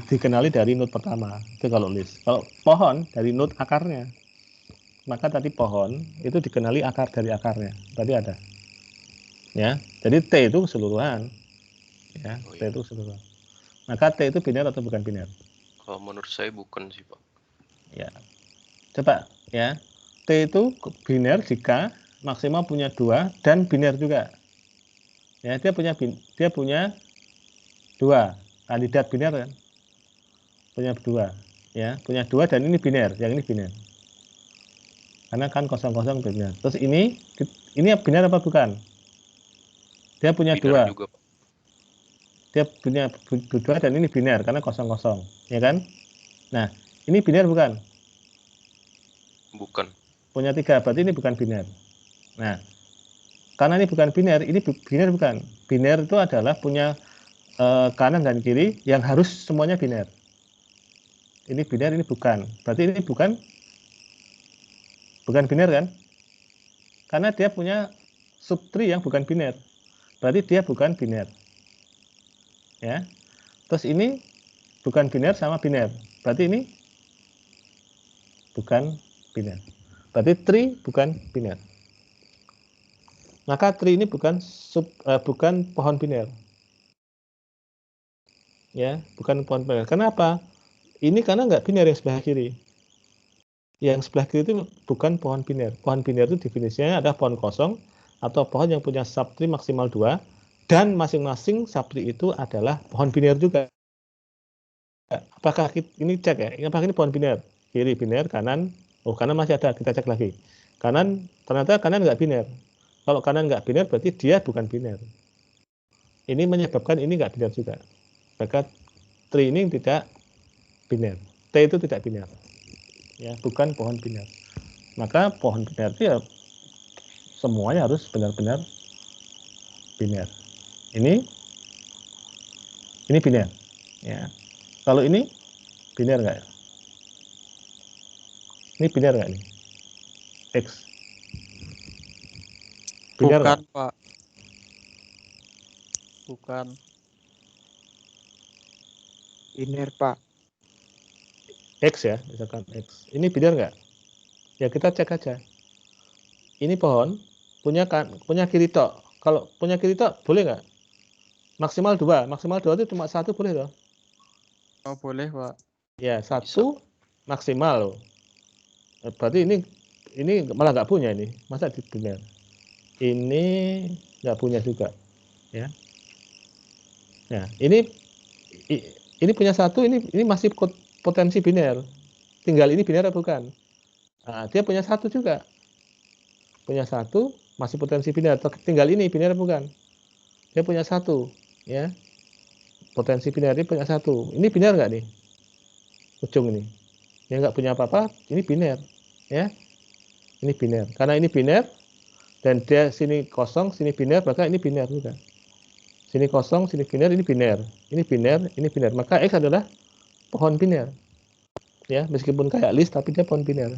dikenali dari node pertama. Itu kalau list. Kalau pohon dari node akarnya, maka tadi pohon itu dikenali akar dari akarnya. Tadi ada, ya. Jadi T itu keseluruhan, ya. Oh, T iya. itu keseluruhan. Maka T itu biner atau bukan biner? Kalau menurut saya bukan sih, Pak. Ya, coba, ya. T itu biner jika maksimal punya 2 dan biner juga. Ya, dia punya 2 kandidat biner kan? Punya 2, ya, punya 2 dan ini biner, yang ini biner. Karena kan kosong-kosong biner. Terus ini biner apa bukan? Dia punya Biner 2. juga, Pak. Dia punya 2 dan ini biner karena kosong-kosong, ya kan? Nah, ini biner bukan? Bukan. Punya 3, berarti ini bukan biner. Nah, karena ini bukan biner, ini biner bukan? Biner itu adalah punya kanan dan kiri yang harus semuanya biner. Ini biner, ini bukan. Berarti ini bukan biner kan? Karena dia punya subtree yang bukan biner. Berarti dia bukan biner. Ya. Terus ini bukan biner sama biner. Berarti ini bukan biner. Berarti tree bukan biner. Maka tree ini bukan pohon biner. Ya, bukan pohon biner. Kenapa? Ini karena nggak biner yang sebelah kiri. Yang sebelah kiri itu bukan pohon biner. Pohon biner itu definisinya adalah pohon kosong atau pohon yang punya subtree maksimal 2 dan masing-masing subtree itu adalah pohon biner juga. Apakah ini cek ya? Apakah ini pohon biner? Kiri biner, kanan. Oh, kanan masih ada. Kita cek lagi. Kanan, ternyata kanan nggak biner. Kalau kanan nggak biner, berarti dia bukan biner. Ini menyebabkan ini nggak biner juga. Maka tree ini tidak biner. T itu tidak biner. Ya, bukan pohon biner. Maka pohon biner itu ya semuanya harus benar-benar biner. Ini biner. Ya. Kalau ini biner nggak? Ini biner nggak nih? X. Biner Bukan, nggak? Pak. Bukan. Biner, Pak. X ya, misalkan X. Ini biner nggak? Ya kita cek aja. Ini pohon punya kiri tok. Kalau punya kiri tok boleh nggak? Maksimal 2. Maksimal 2 itu cuma 1 boleh loh. Oh, boleh, Pak. Ya, 1 maksimal loh. Berarti ini malah nggak punya ini. Masa di biner? Ini nggak punya juga. Ya. Nah, ini punya 1, ini masih potensi biner. Tinggal ini biner atau bukan? Nah, dia punya 1 juga. Punya 1 masih potensi biner. Tinggal ini biner atau bukan? Dia punya 1, ya. Potensi biner ini punya 1. Ini biner nggak nih? Ujung ini. Yang nggak punya apa-apa, ini biner, ya. Ini biner. Karena ini biner dan dia sini kosong, sini biner, maka ini biner juga. Sini kosong, sini biner, ini biner. Ini biner, ini biner. Maka X adalah pohon biner. Ya, meskipun kayak list tapi dia pohon biner.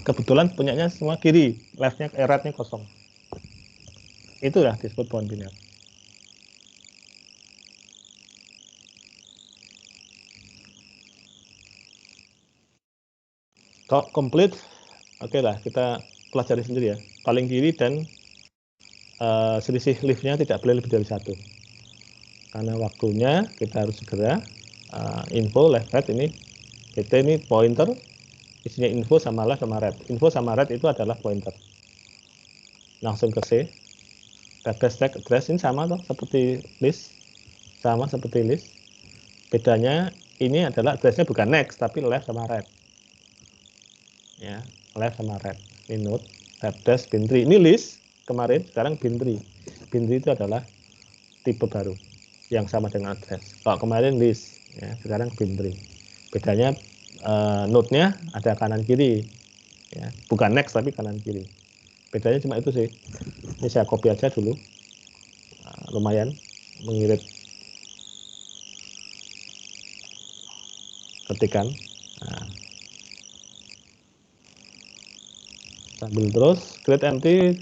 Kebetulan punyanya semua kiri, left-nya, right-nya kosong. Itulah disebut pohon biner. Kalau komplit, oke lah, kita pelajari sendiri ya. Paling kiri dan selisih lift-nya tidak boleh lebih dari 1. Karena waktunya kita harus segera info left right ini. Kita ini pointer, isinya info sama left sama right. Info sama right itu adalah pointer. Langsung ke C. Address tag address ini sama toh seperti list. Sama seperti list. Bedanya ini adalah addressnya bukan next tapi left sama right. Ya, left sama right. Ini node, address bin tree. Ini list kemarin, sekarang bin tree. Bin tree itu adalah tipe baru yang sama dengan address. Kalau kemarin list, ya, sekarang bin tree. Bedanya node-nya ada kanan kiri, ya, bukan next tapi kanan kiri. Bedanya cuma itu sih. Ini saya copy aja dulu. Lumayan mengirit ketikan. Nah, sambil terus create empty,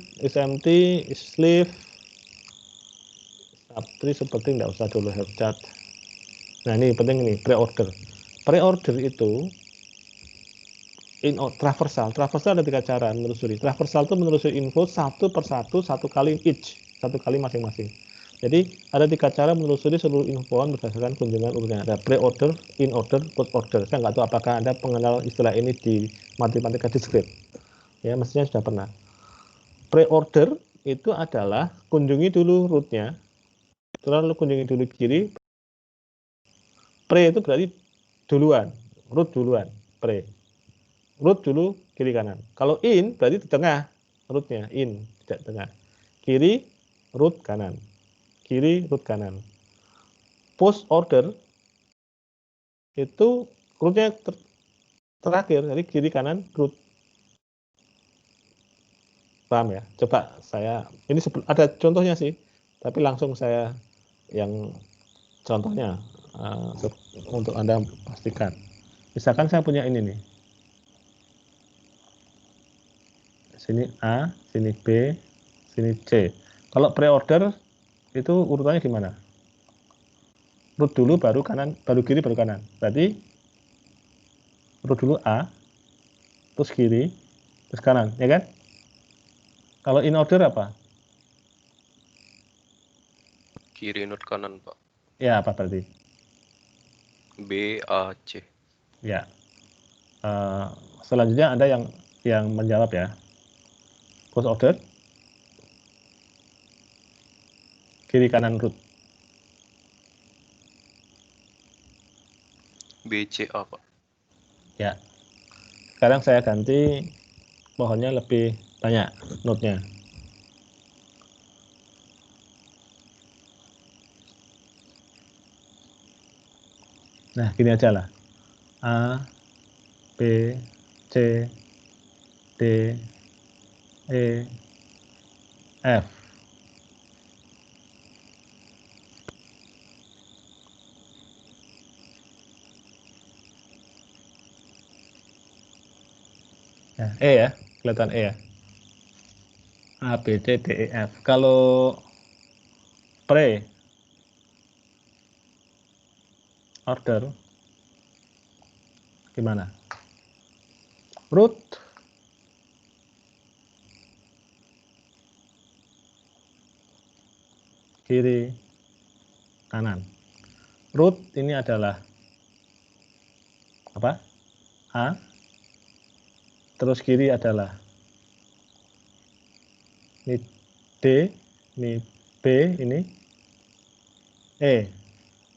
is leave, subtree seperti nggak usah dulu help chart. Nah ini penting nih, pre-order. Pre-order itu traversal ada 3 cara menelusuri. Traversal itu menelusuri info satu persatu, satu kali masing-masing. Jadi ada 3 cara menelusuri seluruh infoan berdasarkan kunjungan urutannya. Ada pre-order, in order, post order. Saya nggak tahu apakah Anda pengenal istilah ini di matematika diskrit. Ya, mestinya sudah pernah. Pre-order itu adalah kunjungi dulu root-nya, lalu kunjungi dulu kiri. Pre itu berarti duluan, root duluan, pre. Root dulu kiri kanan. Kalau in berarti di tengah root-nya, in, tidak tengah. Kiri root kanan. Kiri root kanan. Post order itu root-nya terakhir, jadi kiri kanan root. Paham ya? Coba saya, ini ada contohnya sih, tapi langsung saya yang contohnya untuk Anda pastikan. Misalkan saya punya ini nih. Sini A, sini B, sini C. Kalau pre-order itu urutannya gimana? Root dulu baru kanan, baru kiri baru kanan. Berarti root dulu A, terus kiri, terus kanan, ya kan? Kalau in order apa? Kiri node kanan, Pak. Ya, apa berarti? B, A, C. Ya. Selanjutnya ada yang menjawab ya. First order. Kiri kanan root. B, C, A, Pak. Ya. Sekarang saya ganti pohonnya lebih banyak node-nya. Nah, gini aja lah. A, B, C, D, E, F. Ya, E ya, kelihatan E ya. A, B, C, D, E, F. Kalau pre order gimana? Root kiri kanan. Root ini adalah apa? A. Terus kiri adalah ini D, ini B, ini E,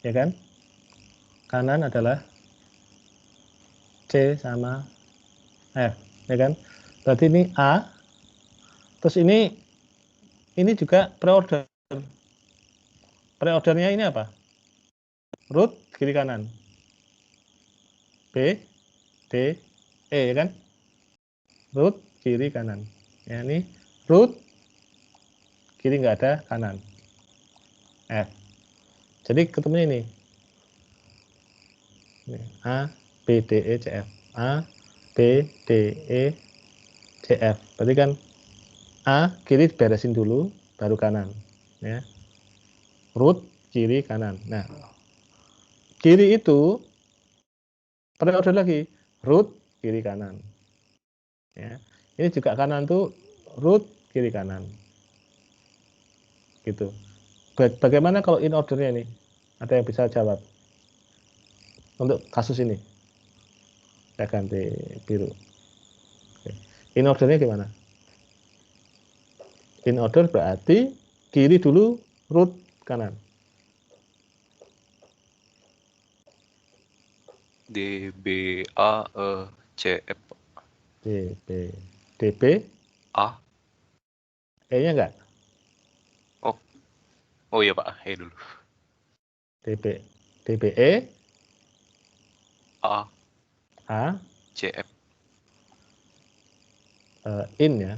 ya kan? Kanan adalah C sama F, ya kan? Berarti ini A. Terus ini juga preorder. Preordernya ini apa? Root kiri kanan. B, D, E, ya kan? Root kiri kanan. Ya, ini root kiri nggak ada kanan. F. Jadi ketemu ini. A, B, D, E, C, F. A, B, D, E, C, F. Berarti kan A kiri beresin dulu, baru kanan. Ya. Root kiri kanan. Nah, kiri itu preorder lagi. Root kiri kanan. Ya. Ini juga kanan tuh root kiri kanan. Gitu. Bagaimana kalau in ordernya ini? Ada yang bisa jawab? Untuk kasus ini. Saya ganti biru. Oke. In ordernya gimana? In order berarti kiri dulu, root kanan. D, B, A, E, C, F, Pak. D, B, D, B, A. E-nya enggak? Oh iya, Pak. E dulu. D, B, D, B, E, A, A, C, F. in ya,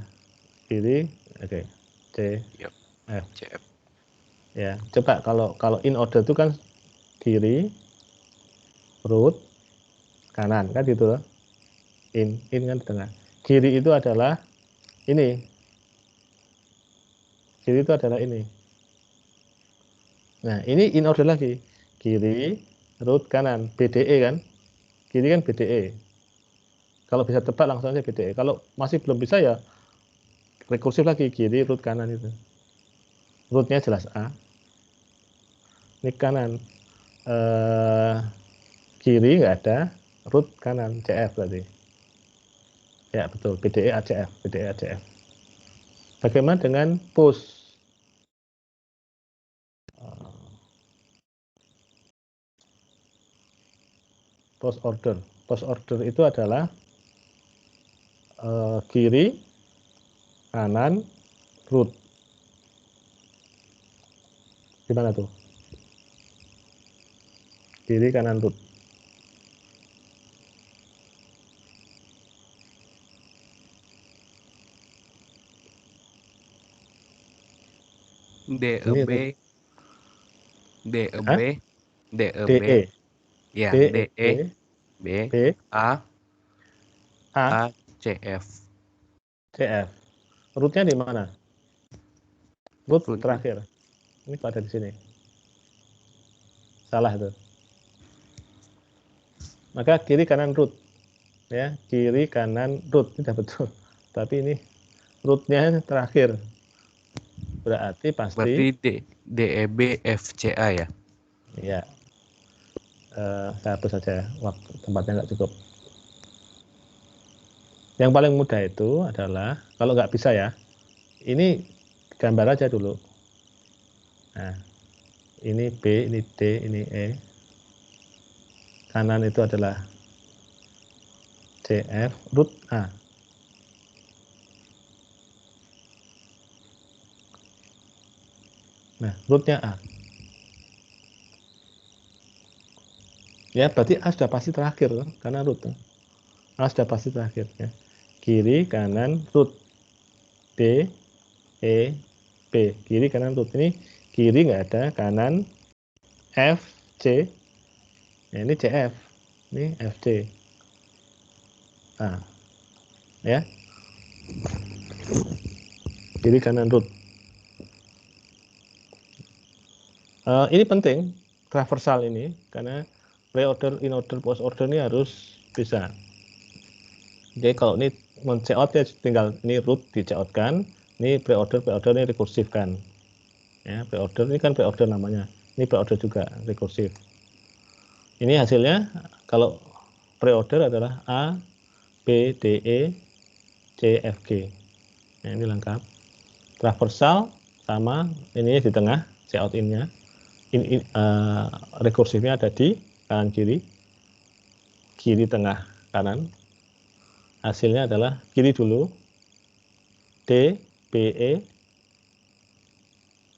kiri, oke, C, Yap. F. C, F. Ya, coba kalau in order itu kan kiri, root, kanan, kan gitu loh. In kan di tengah. Kiri itu adalah ini. Kiri itu adalah ini. Nah, ini in order lagi. Kiri, root, kanan, BDE kan. Kiri kan BDE. Kalau bisa tebak langsung aja BDE. Kalau masih belum bisa ya rekursif lagi, kiri, root, kanan itu. Rootnya jelas A. Ini kanan. Kiri nggak ada, root kanan, CF berarti. Ya betul, BDE ACF, BDE ACF. Bagaimana dengan push? Post order. Post order itu adalah kiri, kanan, root. Gimana tuh? Kiri, kanan, root. D E Ini B root. D E Hah? B D E B DE, ya D DE, E B B, A A, A C F. CF. Rootnya di mana? Root Root. terakhir. Ini pada di sini. Salah itu. Maka kiri kanan root. Ya, kiri kanan root tidak betul. Tapi ini rootnya terakhir. Berarti pasti Berarti D. DEB FCA ya. Ya, saya hapus saja, waktu tempatnya nggak cukup. Yang paling mudah itu adalah, kalau nggak bisa ya, ini gambar aja dulu. Nah, ini B, ini D, ini E. Kanan itu adalah CF, root A. Nah, rootnya A. Ya, berarti A sudah pasti terakhir, karena root. A sudah pasti terakhir. Ya. Kiri, kanan, root. D, E, B. Kiri, kanan, root. Ini kiri nggak ada, kanan, F, C. Nah, ini CF. Ini FC. A. Ya. Kiri, kanan, root. Ini penting, traversal ini, karena pre-order, in-order, post-order ini harus bisa. Jadi kalau ini men-checkout ya tinggal ini root di-checkoutkan, ini pre-order ini rekursifkan. Ya, pre-order ini kan pre-order namanya. Ini pre-order juga rekursif. Ini hasilnya kalau pre-order adalah A, B, D, E, C, F, G. Nah, ini lengkap. Traversal sama ini di tengah, checkout in-nya. Rekursifnya ada di kanan kiri tengah kanan. Hasilnya adalah kiri dulu, D, B, E,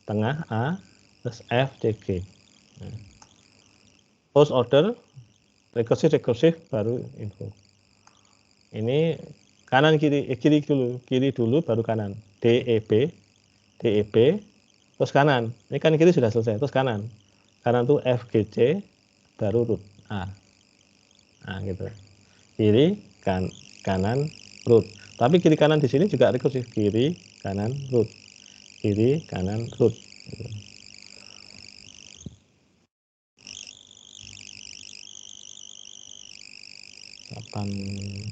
tengah A, terus F, C, G. Post order, rekursif baru info. Ini kanan kiri dulu baru kanan, D, E, B, terus kanan. Ini kan kiri sudah selesai, terus kanan tuh F, G, C, baru root A. Nah, gitu. Kiri, kanan, root. Tapi kiri kanan di sini juga rekursif, kiri, kanan, root. Kiri, kanan, root.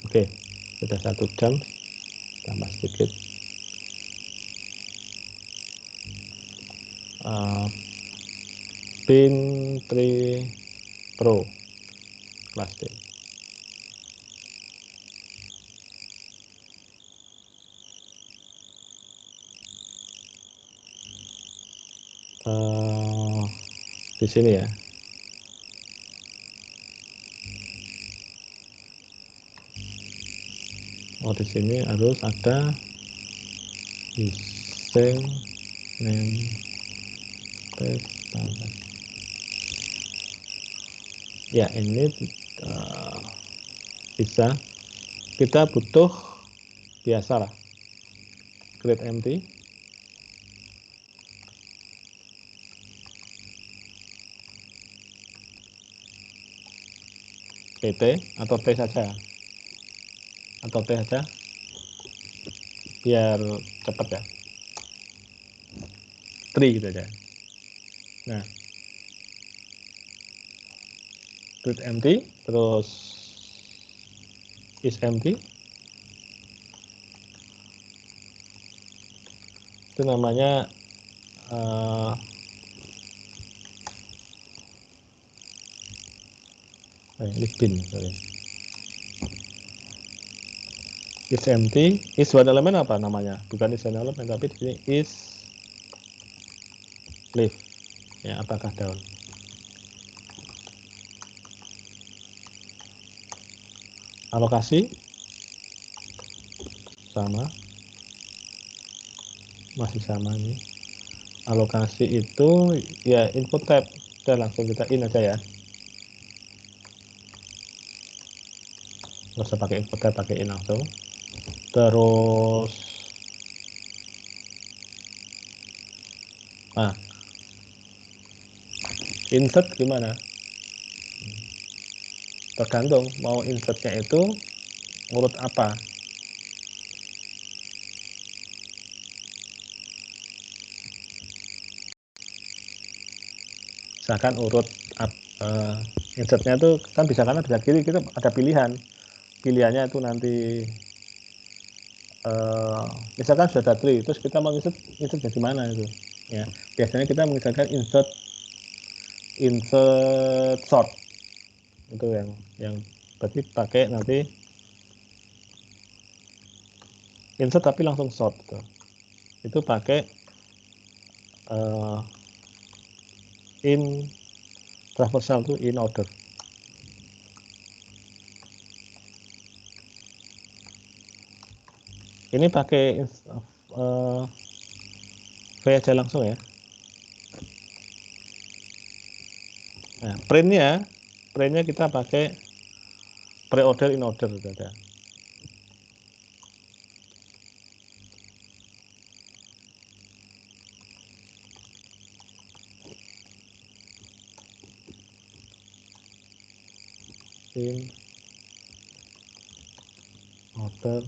Oke, sudah 1 jam, tambah sedikit. Pin 3 Pro kelas D. Di sini ya. Di sini harus ada using name standard. Ya, ini bisa. Kita butuh biasa lah, create empty. PT atau T saja, biar cepat ya. Tree gitu aja. Nah, create empty, terus is empty. Itu namanya ini bin, sorry. Is empty, is one element apa namanya? Bukan is one element, tapi di sini is leaf. Ya, apakah daun? Alokasi sama, masih sama nih. Alokasi itu ya input tab. Udah langsung kita in aja ya. Nggak usah pakai input tab, pakai in langsung. Terus insert gimana? Tergantung mau insertnya itu urut apa. Misalkan urut insertnya itu kan bisa kanan bisa kiri, kita ada pilihannya itu nanti misalkan sudah ada tree, terus kita mau insert dari mana itu. Ya, biasanya kita misalkan insert sort itu yang berarti pakai nanti insert tapi langsung sort gitu. Itu pakai in traversal tuh in order. Ini pakai V aja langsung ya. Nah, printnya kita pakai pre-order in order gitu ada. In order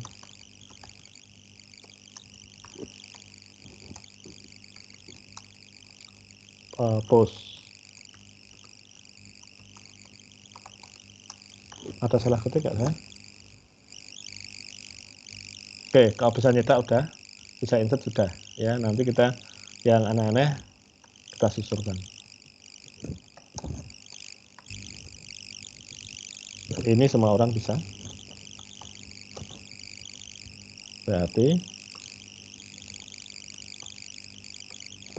post. Ada salah ketik nggak ya? Oke, kalau bisa nyetak udah, bisa insert sudah. Ya, nanti kita yang aneh-aneh kita susurkan. Ini semua orang bisa. Berarti P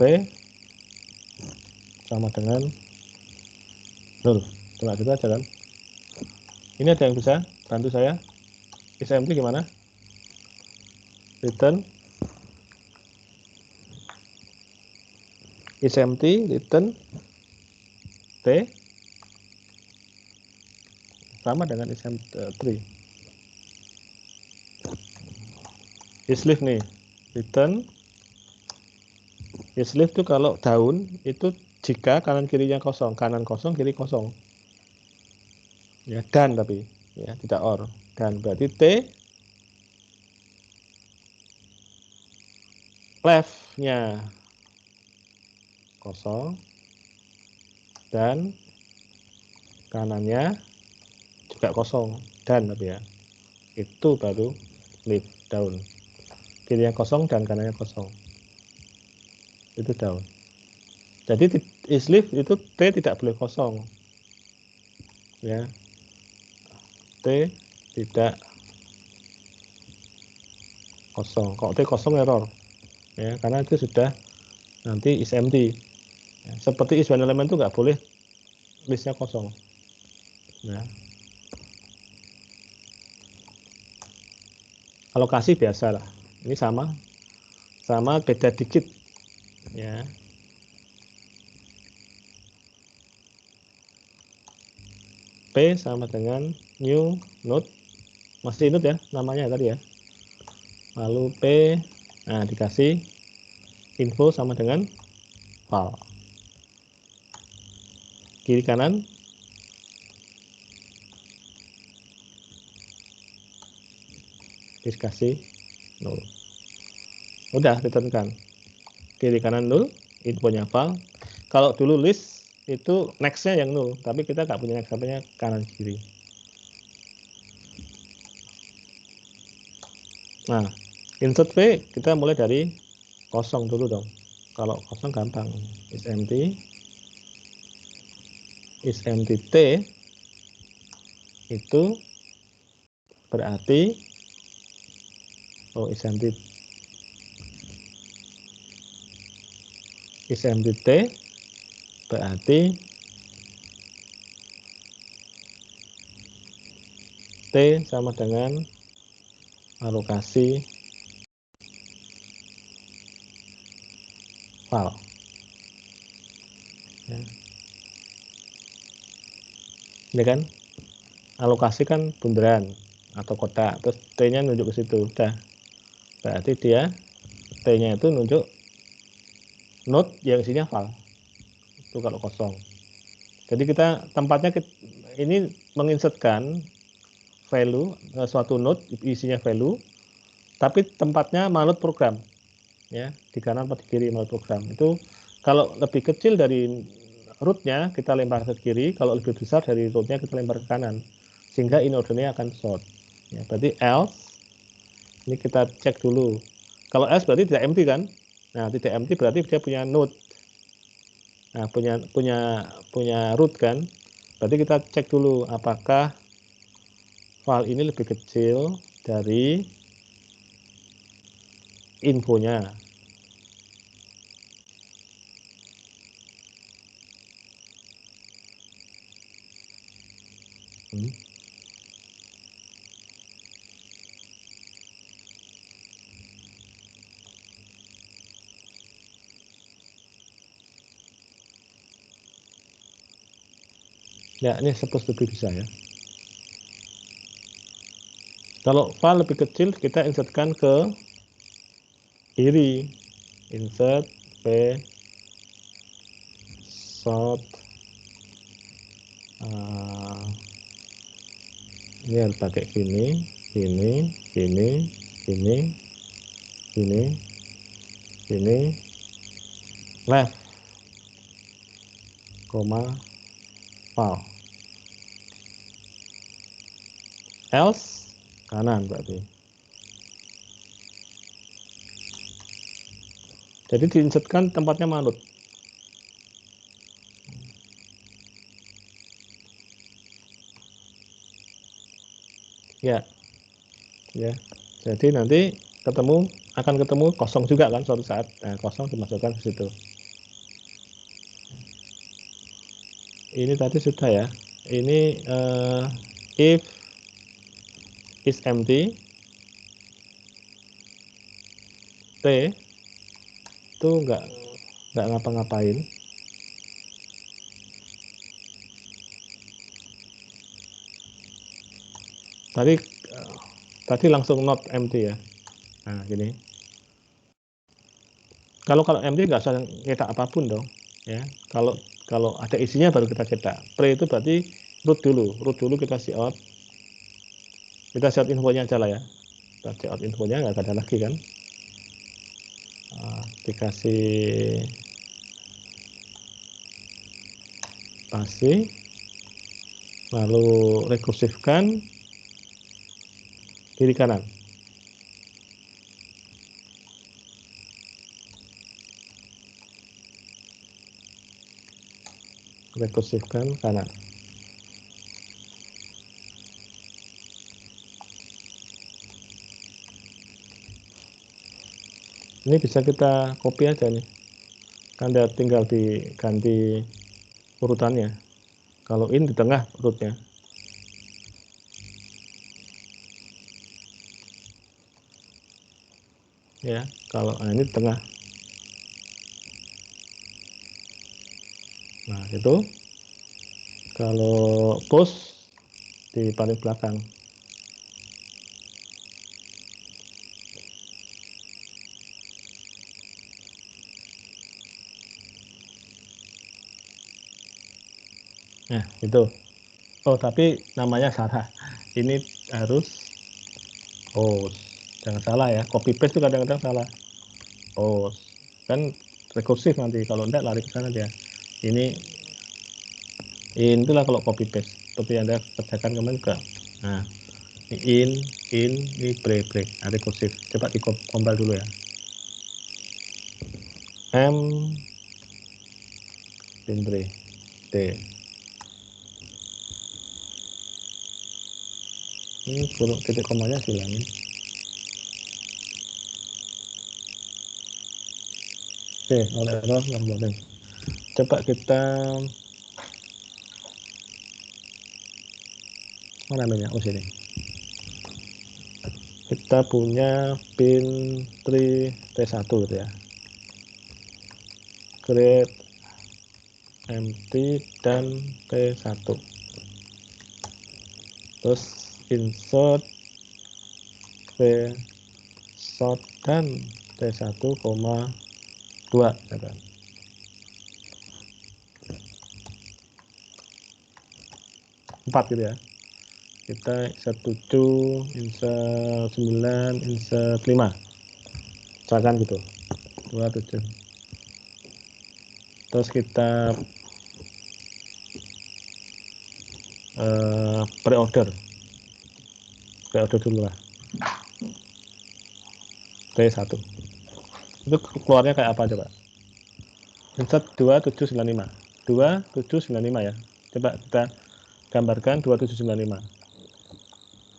sama dengan 0. Coba gitu aja kan. Ini ada yang bisa bantu saya? SMT gimana? Return SMT return T sama dengan SMT3. Isleaf nih, return isleaf itu kalau daun itu jika kanan kirinya kosong, kanan kosong, kiri kosong. Ya, dan tapi ya tidak or. Dan berarti T left-nya kosong dan kanannya juga kosong dan tapi ya itu baru leaf daun. Kirinya kosong dan kanannya kosong itu daun. Jadi isleaf itu T tidak boleh kosong ya, T tidak kosong. Kalau T kosong error ya, karena itu sudah nanti is empty ya, seperti is one element itu nggak boleh listnya kosong ya. Alokasi biasa lah, ini sama beda dikit ya. P sama dengan new node, masih node ya namanya tadi ya. Lalu P, nah dikasih info sama dengan file. Kiri kanan dikasih 0. Udah returnkan. Kiri kanan 0, infonya file. Kalau dulu list itu next-nya yang 0, tapi kita nggak punya next, punya kanan kiri. Nah, insert V kita mulai dari kosong dulu dong. Kalau kosong gampang, is empty T itu berarti is empty T berarti T sama dengan alokasi file ya. Ini kan alokasi kan bundaran atau kotak, terus T-nya nunjuk ke situ, udah berarti dia T-nya itu nunjuk node yang isinya file itu kalau kosong. Jadi kita tempatnya ini menginsertkan value suatu node isinya value, tapi tempatnya manut program ya, di kanan atau di kiri manut program. Itu kalau lebih kecil dari rootnya kita lempar ke kiri, kalau lebih besar dari rootnya kita lempar ke kanan, sehingga in ordernya akan sort ya. Berarti else ini kita cek dulu, kalau else berarti tidak empty kan, Nah, titik empty berarti dia punya node. Nah, punya root kan. Berarti kita cek dulu apakah file ini lebih kecil dari infonya. Ya, ini supposed to be bisa ya. Kalau file lebih kecil, kita insertkan ke kiri. Insert p sort. Ini harus pakai gini, gini, gini, gini, gini, gini, left, koma, file. Else kanan berarti. Jadi diinsertkan tempatnya manut. Ya, ya. Jadi nanti akan ketemu kosong juga kan suatu saat. Nah, kosong dimasukkan ke situ. Ini tadi sudah ya. Ini if is empty, t itu nggak ngapa-ngapain. Tadi langsung not empty ya. Nah, gini. Kalau empty nggak usah cetak apapun dong, ya. Kalau ada isinya baru kita cetak. Pre itu berarti root dulu kita out. Kita out infonya aja lah ya. Kita out infonya nggak ada lagi kan. Dikasih pasti, lalu rekursifkan kiri kanan. Rekursifkan kanan. Ini bisa kita copy aja nih. Anda tinggal diganti urutannya. Kalau in di tengah rootnya. Ya, kalau ini di tengah. Nah, itu. Kalau post di paling belakang. Nah, itu. Oh, tapi namanya salah. Ini harus post. Jangan salah ya. Copy paste itu kadang-kadang salah. Post. Kan rekursif nanti. Kalau enggak lari ke sana dia. Ini itulah kalau copy paste. Seperti Anda kerjakan kemarin juga. Nah, ini break. Nah, rekursif. Coba dikompil dulu ya. M break T. Ini buruk titik komanya hilangin. Oke, oleh error nggak. Coba kita mana namanya? Oh, sini. Kita punya pin 3 T1 gitu ya. Create empty dan T1. Terus insert P sort dan T1, 2 kan. Empat gitu ya. Kita insert 7, insert 9, insert 5. Misalkan gitu. 27. Terus kita pre-order dulu lah. T1. Itu keluarnya kayak apa coba? Insert 2795. 2795 ya. Coba kita gambarkan 2795.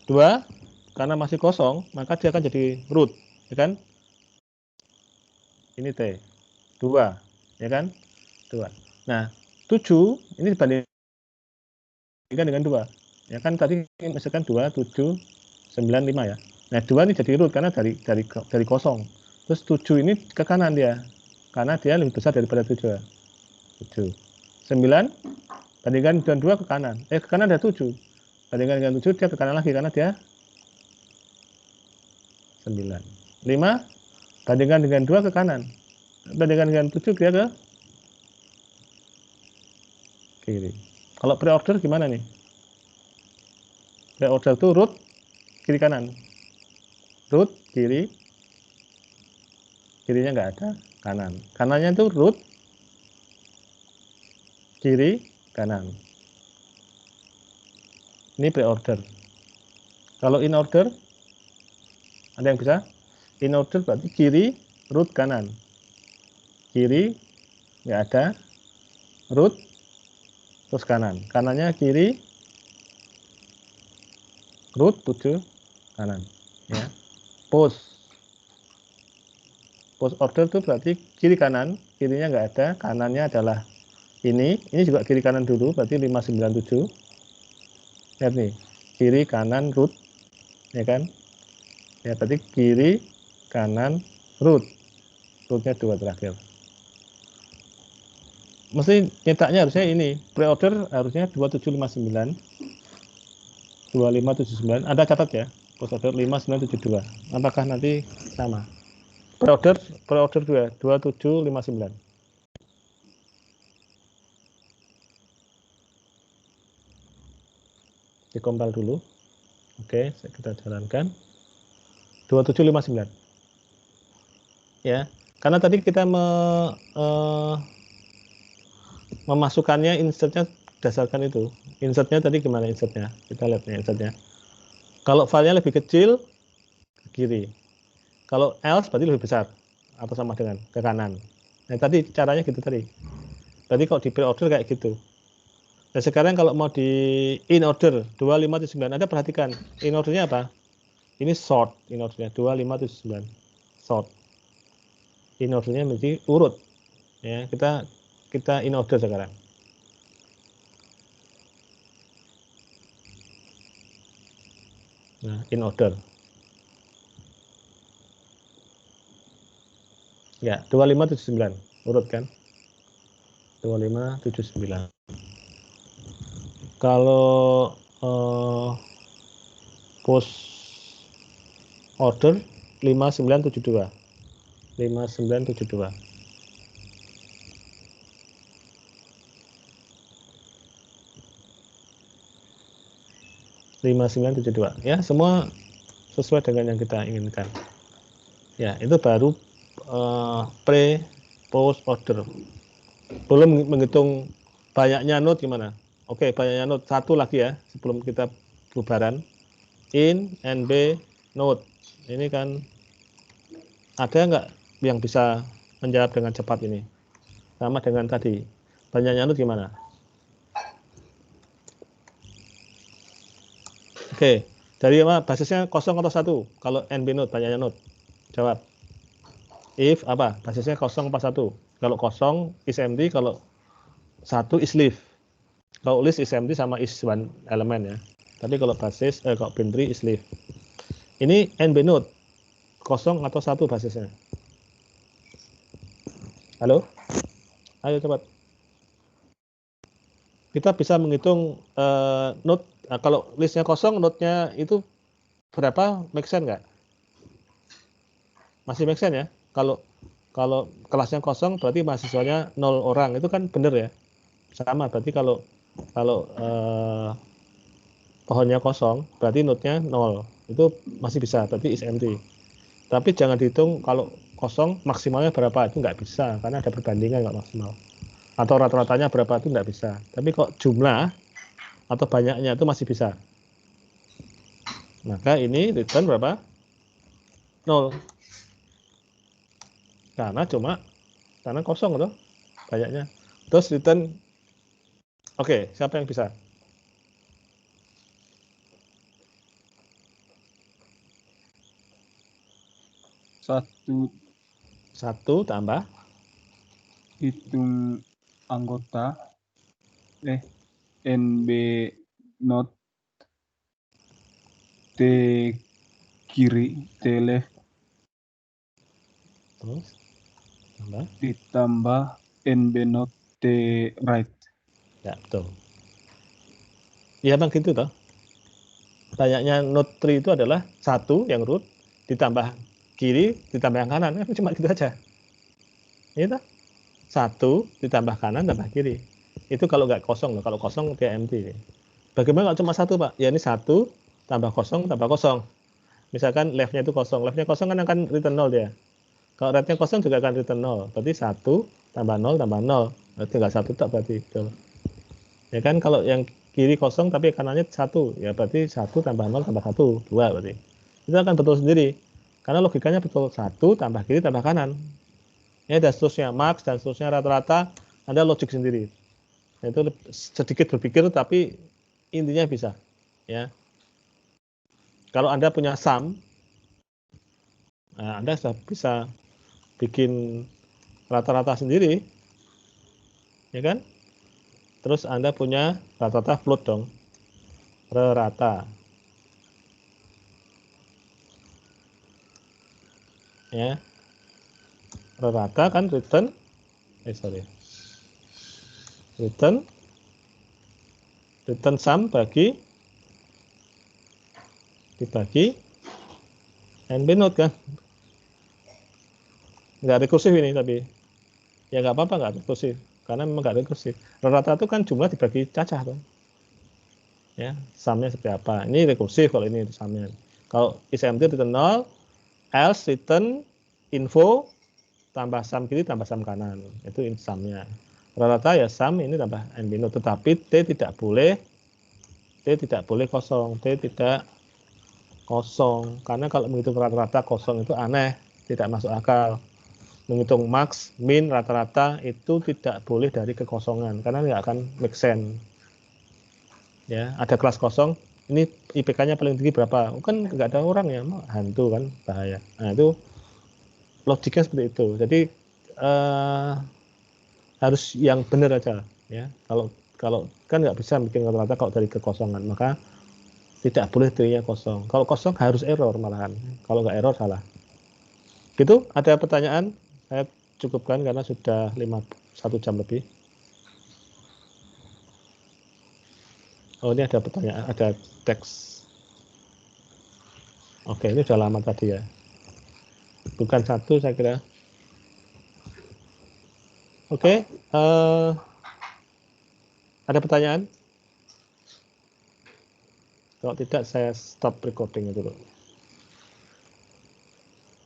2 karena masih kosong, maka dia akan jadi root, ya kan? Ini T. 2, ya kan? 2. Nah, 7 ini dibandingkan dengan 2. Ya kan tadi misalkan 2, 7, 9, 5 ya. Nah, 2 ini jadi root karena dari kosong. Terus 7 ini ke kanan dia. Karena dia lebih besar daripada 7. 7. 9 bandingkan dengan 2 ke kanan. Ke kanan ada 7. Bandingkan dengan 7 dia ke kanan lagi karena dia 9. 5 bandingkan dengan 2 ke kanan. Bandingkan dengan 7 dia ke kiri. Kalau pre-order gimana nih? Pre-order itu root kiri kanan. Root kiri. Kirinya nggak ada, kanan. Kanannya itu root kiri kanan. Ini pre-order. Kalau in order, ada yang bisa? In order berarti kiri, root kanan. Kiri, nggak ada. Root, terus kanan. Kanannya kiri, root, 7, kanan. Ya. Post order itu berarti kiri kanan. Kirinya nggak ada. Kanannya adalah ini juga kiri kanan dulu, berarti 597. Lihat nih, kiri kanan root, ya kan? Ya, berarti kiri kanan root. Rootnya 2 terakhir. Mesti nyetaknya harusnya ini, pre-order harusnya 2759. 2579. Ada catat ya, post order 5972. Apakah nanti sama? Pre-order 2, 2759. Dikompil dulu. Oke, kita jalankan. 2759. Ya, karena tadi kita memasukkannya insertnya berdasarkan itu. Insertnya tadi gimana insertnya? Kita lihat nih insertnya. Kalau filenya lebih kecil, ke kiri. Kalau else berarti lebih besar atau sama dengan ke kanan. Nah, tadi caranya gitu tadi. Berarti kalau di pre-order kayak gitu. Nah, sekarang kalau mau di in order 2579, Anda perhatikan in ordernya apa? Ini sort in ordernya 2579. Sort. In ordernya menjadi urut. Ya, kita in order sekarang. Nah, in order. Ya, 2579. Urut kan? 2579. Kalau post order 5972. 5972. Ya, semua sesuai dengan yang kita inginkan. Ya, itu baru pre post order. Belum menghitung banyaknya node gimana? Oke, banyaknya node satu lagi ya sebelum kita bubaran. In NB node. Ini kan ada nggak yang bisa menjawab dengan cepat ini? Sama dengan tadi. Banyaknya node gimana? Oke, dari apa? Basisnya 0 atau 1? Kalau NB node, banyaknya node. Jawab. If apa? Basisnya 0 apa 1? Kalau 0 is empty, kalau 1 is leaf. Kalau list is empty sama is one element ya. Tapi kalau basis, kalau binary is leaf. Ini NB node. 0 atau 1 basisnya? Halo? Ayo cepat. Kita bisa menghitung node. Nah, kalau listnya 0, node-nya itu berapa? Make sense nggak? Masih make sense ya? Kalau kelasnya 0 berarti mahasiswanya 0 orang. Itu kan benar ya? Sama, berarti kalau pohonnya 0 berarti node-nya 0. Itu masih bisa, berarti is empty. Tapi jangan dihitung kalau 0 maksimalnya berapa, itu nggak bisa karena ada perbandingan nggak maksimal. Atau rata-ratanya berapa itu nggak bisa. Tapi kok jumlah atau banyaknya itu masih bisa. Maka ini return berapa? 0. karena kosong tuh banyaknya. Terus return, oke, siapa yang bisa? Satu tambah hitung anggota NB not T kiri T left terus tambah. ditambah NB not T right. Ya, betul. Ya, bang gitu toh. Banyaknya node tree itu adalah satu yang root ditambah kiri ditambah yang kanan, cuma gitu aja. Itu satu ditambah kanan tambah kiri. Itu kalau nggak kosong loh. Kalau kosong dia empty. Bagaimana kalau cuma satu, Pak? Ya ini satu tambah kosong tambah kosong. Misalkan left-nya itu kosong. Left-nya kosong kan akan return 0 dia. Kalau right-nya kosong juga akan return 0. Berarti 1 tambah 0 tambah 0. Berarti nggak satu tak berarti. Betul. Ya kan kalau yang kiri kosong tapi kanannya 1. Ya berarti 1 tambah 0 tambah 1. 2 berarti. Itu akan betul sendiri. Karena logikanya betul 1 tambah kiri tambah kanan. Ya dan seterusnya. Max dan seterusnya rata-rata Anda logik sendiri. Itu sedikit berpikir tapi intinya bisa. Ya. Kalau Anda punya sum, nah Anda sudah bisa bikin rata-rata sendiri, ya kan? Terus Anda punya rata-rata float dong, rata, ya, rata kan return, return sum dibagi NB node kan, nggak rekursif ini tapi ya nggak apa-apa nggak rekursif karena memang nggak rekursif. Rata itu kan jumlah dibagi cacah tuh, ya sumnya seperti apa. Ini rekursif kalau ini sumnya. Kalau is empty return 0, else return info tambah sum kiri tambah sum kanan, itu sumnya. Rata ya sum ini tambah NB node, tetapi T tidak boleh kosong, T tidak kosong karena kalau menghitung rata-rata kosong itu aneh, tidak masuk akal. Menghitung max, min, rata-rata itu tidak boleh dari kekosongan karena nggak akan make sense. Ya, ada kelas kosong, ini IPK-nya paling tinggi berapa? Kan nggak ada orang ya, hantu kan bahaya. Nah itu logiknya seperti itu. Jadi harus yang benar aja. Ya, kalau kan nggak bisa bikin rata-rata kalau dari kekosongan, maka tidak boleh dirinya kosong. Kalau kosong harus error malahan. Kalau nggak error salah. Gitu, ada pertanyaan? Saya cukupkan karena sudah 1 jam lebih. Oh, ini ada pertanyaan, ada teks. Oke, ini sudah lama tadi ya. Bukan satu saya kira. Oke, ada pertanyaan? Kalau tidak saya stop recording dulu.